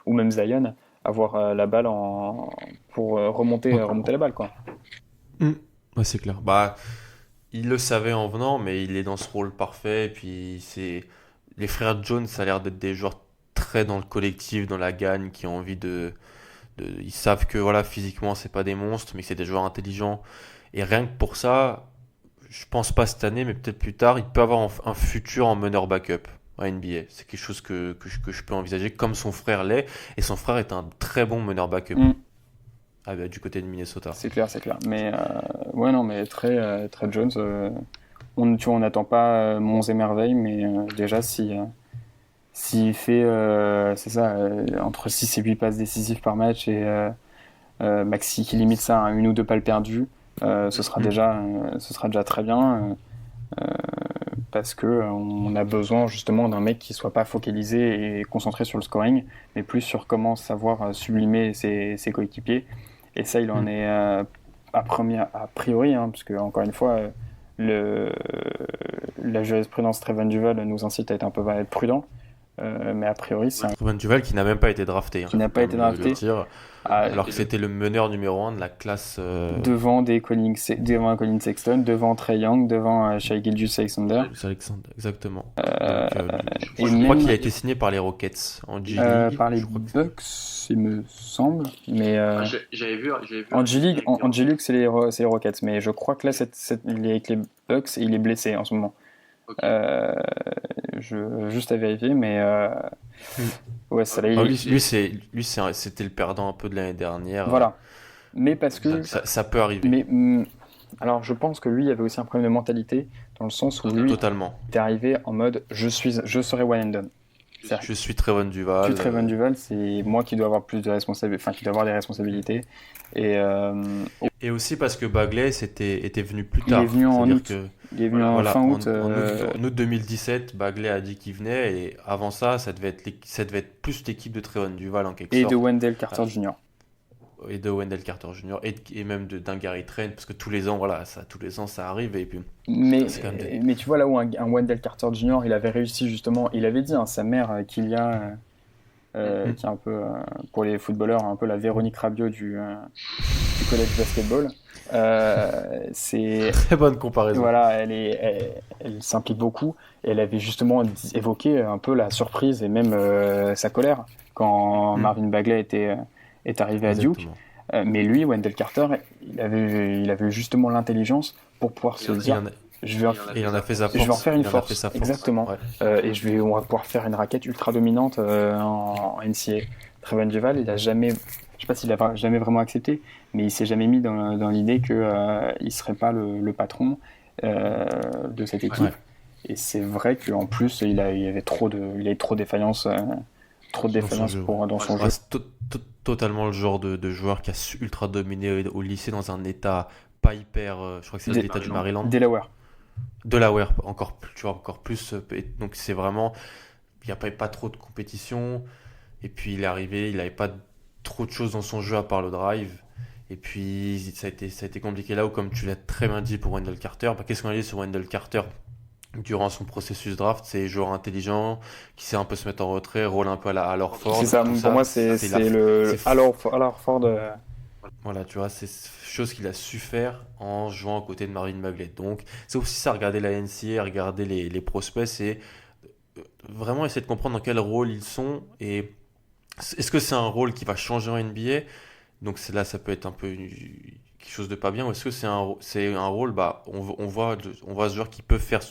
ou même Zion avoir la balle pour remonter la balle, quoi. Ouais, c'est clair. Bah, il le savait en venant, mais il est dans ce rôle parfait. Et puis, les frères Jones, ça a l'air d'être des joueurs très dans le collectif, dans la gagne, qui ont envie ils savent que voilà, physiquement, c'est pas des monstres, mais que c'est des joueurs intelligents. Et rien que pour ça, je pense pas cette année, mais peut-être plus tard, il peut avoir un futur en meneur backup à NBA. C'est quelque chose que je peux envisager, comme son frère l'est. Et son frère est un très bon meneur backup du côté de Minnesota. C'est clair. Mais ouais, non, mais très Jones. Tu vois, on n'attend pas monts et merveilles, mais déjà, s'il fait c'est ça, entre 6 et 8 passes décisives par match et Maxi qui limite ça à une ou deux balles perdues, ce sera déjà très bien, parce que on a besoin justement d'un mec qui soit pas focalisé et concentré sur le scoring, mais plus sur comment savoir sublimer ses coéquipiers. Et ça, il en est a priori, parce que encore une fois, la jurisprudence Trevon Duval nous incite à être prudent. Mais a priori, c'est Trevon Duval qui n'a même pas été drafté. Qui n'a pas été drafté. Alors que c'était le meneur numéro 1 de la classe. Devant Colin Sexton, devant Trae Young, devant Shai Gilgeous-Alexander. Exactement. Je crois qu'il a été signé par les Rockets en G League. Par les Bucks, il me semble. Mais j'avais vu. En G League, c'est les Rockets. Mais je crois que là, il est avec les Bucks et il est blessé en ce moment. Okay. Juste à vérifier, mais ouais, ça là. Lui, c'était le perdant un peu de l'année dernière. Voilà. Mais parce que ça peut arriver. Mais alors, je pense que lui avait aussi un problème de mentalité, dans le sens où lui Totalement. était arrivé en mode je serai one and done. Je suis Trevon Duval. Je suis Trevon Duval, c'est moi qui dois avoir plus de responsabilités, qui dois avoir des responsabilités. Et aussi parce que Bagley était venu plus tard. Il est venu en août. Il est venu fin août. En août 2017, Bagley a dit qu'il venait, et avant ça devait être plus l'équipe de Trevon Duval en quelque sorte. Et de Wendell Carter Jr. Et de Wendell Carter Jr. et même d'un Gary Trent, parce que tous les ans ça arrive. Et puis, mais tu vois là où un Wendell Carter Jr. il avait réussi justement, il avait dit sa mère Kylia, qui est un peu pour les footballeurs un peu la Véronique Rabiot du college basketball. C'est très bonne comparaison. Voilà, elle s'implique beaucoup, et elle avait justement évoqué un peu la surprise et même sa colère quand Marvin Bagley est arrivé à Duke. Mais lui, Wendell Carter, il avait justement l'intelligence pour pouvoir se dire il en a fait sa force. Je vais en faire une force. Exactement. Ouais. Et on va pouvoir faire une raquette ultra dominante en NCAA. Trevon Duval, je sais pas s'il a jamais vraiment accepté, mais il s'est jamais mis dans l'idée qu'il serait pas le patron de cette équipe. Ouais. Et c'est vrai qu'en plus, il a eu trop de défaillances. Dans son jeu. C'est totalement le genre de joueur qui a ultra dominé au lycée dans un état pas hyper. Je crois que c'est l'état du Maryland. Delaware, encore plus. Donc c'est vraiment. Il n'y a pas trop de compétition. Et puis il est arrivé, il n'avait pas trop de choses dans son jeu à part le drive. Et puis ça a été compliqué là où, comme tu l'as très bien dit pour Wendell Carter, qu'est-ce qu'on a dit sur Wendell Carter durant son processus draft? C'est joueur intelligent qui sait un peu se mettre en retrait, rôle un peu à la Horford. C'est ça, pour moi c'est le à la Horford. Voilà, tu vois, c'est chose qu'il a su faire en jouant à côté de Marvin Bagley. Donc c'est aussi ça, regarder la NCAA, regarder les prospects, c'est vraiment essayer de comprendre dans quel rôle ils sont et Est-ce que c'est un rôle qui va changer en NBA? Donc là, ça peut être un peu quelque chose de pas bien. Ou est-ce que c'est un rôle, bah, on voit ce joueur qui peut faire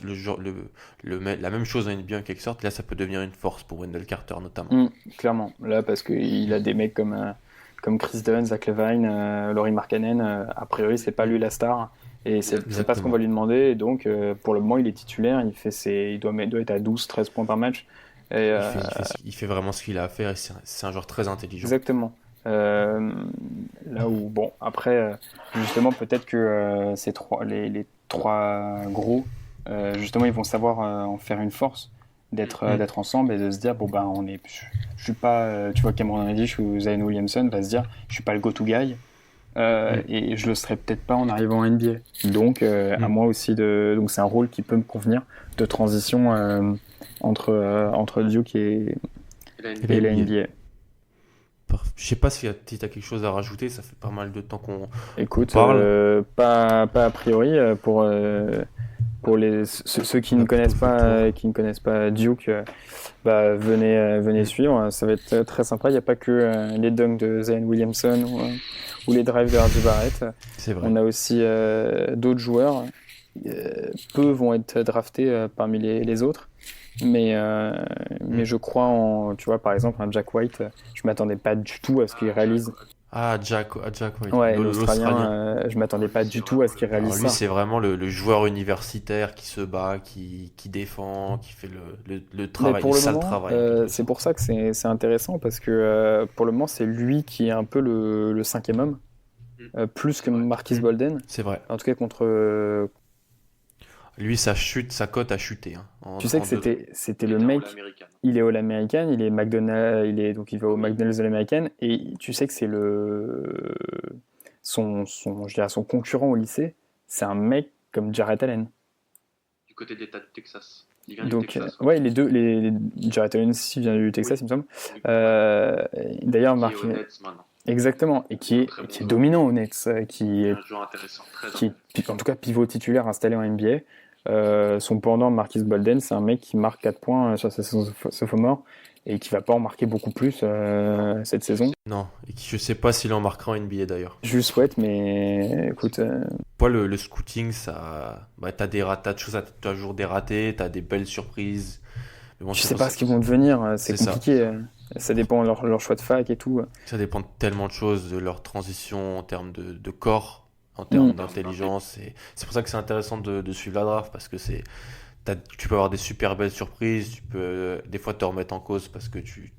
la même chose en NBA en quelque sorte. Là, ça peut devenir une force pour Wendell Carter notamment. Clairement. Là, parce qu'il a des mecs comme Chris Dunn, Zach Levine, Lauri Markkanen. A priori, c'est pas lui la star. Et c'est pas ce qu'on va lui demander. Et donc, pour le moment, il est titulaire. Il doit être à 12-13 points par match. Et, il fait vraiment ce qu'il a à faire. Et c'est un joueur très intelligent. Exactement. Là où, bon, après, justement, peut-être que les trois gros, justement, ils vont savoir en faire une force, d'être ensemble et de se dire, bon, ben, je suis pas, tu vois, Cameron Reddish ou Zion Williamson va se dire, je suis pas le go-to guy, et je le serai peut-être pas en arrivant en NBA. Donc, à moi aussi, donc c'est un rôle qui peut me convenir de transition entre Duke et la NBA. Je sais pas si tu as quelque chose à rajouter, ça fait pas mal de temps qu'on Écoute, parle. pas a priori pour ceux qui ne connaissent pas Duke, venez suivre, ça va être très sympa. Il n'y a pas que les dunks de Zion Williamson ou les drives de R.J. Barrett. C'est vrai. On a aussi d'autres joueurs. Peu vont être draftés parmi les autres. Mais je crois tu vois, par exemple, un Jack White, je m'attendais pas du tout à ce qu'il réalise. Jack White. Ouais, l'Australien, je m'attendais pas du tout à ce qu'il réalise. Alors lui, c'est vraiment le joueur universitaire qui se bat, qui défend, qui fait le travail, le sale travail. C'est pour ça que c'est intéressant, parce que pour le moment, c'est lui qui est un peu le cinquième homme, plus que Marquise Bolden. C'est vrai. En tout cas, contre... Lui, sa cote a chuté. Tu sais que c'était le mec. Il est All-American, il est McDonald's, donc il va au McDonald's All-American, et tu sais que c'est je dirais son concurrent au lycée, c'est un mec comme Jarrett Allen. Du côté de l'État de Texas. Il vient du Texas. Ouais, Jarrett Allen aussi vient du Texas, il me semble. D'ailleurs, Mark. Exactement, et qui est dominant au Nets, qui est un joueur intéressant, en tout cas pivot titulaire installé en NBA. Son pendant, Marquise Bolden, c'est un mec qui marque 4 points sur sa saison sophomore et qui va pas en marquer beaucoup plus cette saison. Non, et je sais pas s'il en marquera en NBA d'ailleurs. Je le souhaite, mais écoute. Le scouting, ça, t'as de choses, t'as toujours des ratés, t'as des belles surprises. Mais bon, je sais pas ce qu'ils vont devenir, c'est compliqué. Ça dépend de leur choix de fac et tout. Ça dépend de tellement de choses, de leur transition en termes de corps, en termes d'intelligence. C'est pour ça que c'est intéressant de suivre la draft, parce que tu peux avoir des super belles surprises, tu peux des fois te remettre en cause parce que tu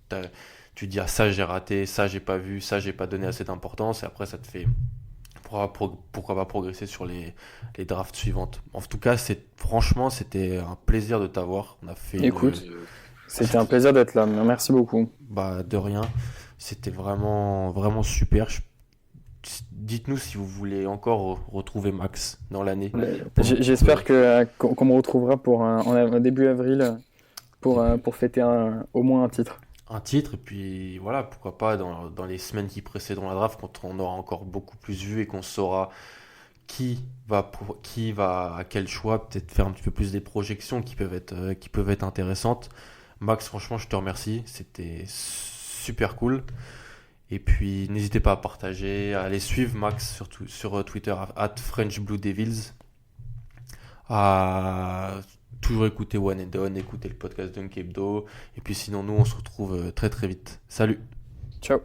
dis ça j'ai raté, ça j'ai pas vu, ça j'ai pas donné assez d'importance, et après ça te fait pourquoi pas progresser sur les drafts suivantes. En tout cas, franchement, c'était un plaisir de t'avoir. On a fait c'était un plaisir d'être là, merci beaucoup. De rien, c'était vraiment, vraiment super. Dites-nous si vous voulez encore retrouver Max dans l'année. J'espère qu'on me retrouvera en début avril pour fêter au moins un titre. Un titre, et puis voilà, pourquoi pas dans les semaines qui précéderont la draft, quand on aura encore beaucoup plus vu et qu'on saura qui va à quel choix, peut-être faire un petit peu plus des projections qui peuvent être intéressantes. Max, franchement, je te remercie, c'était super cool. Et puis n'hésitez pas à partager, à aller suivre Max sur Twitter @FrenchBlueDevils, à toujours écouter One and Done, écouter le podcast Dunk Hebdo. Et puis sinon, nous, on se retrouve très très vite. Salut. Ciao.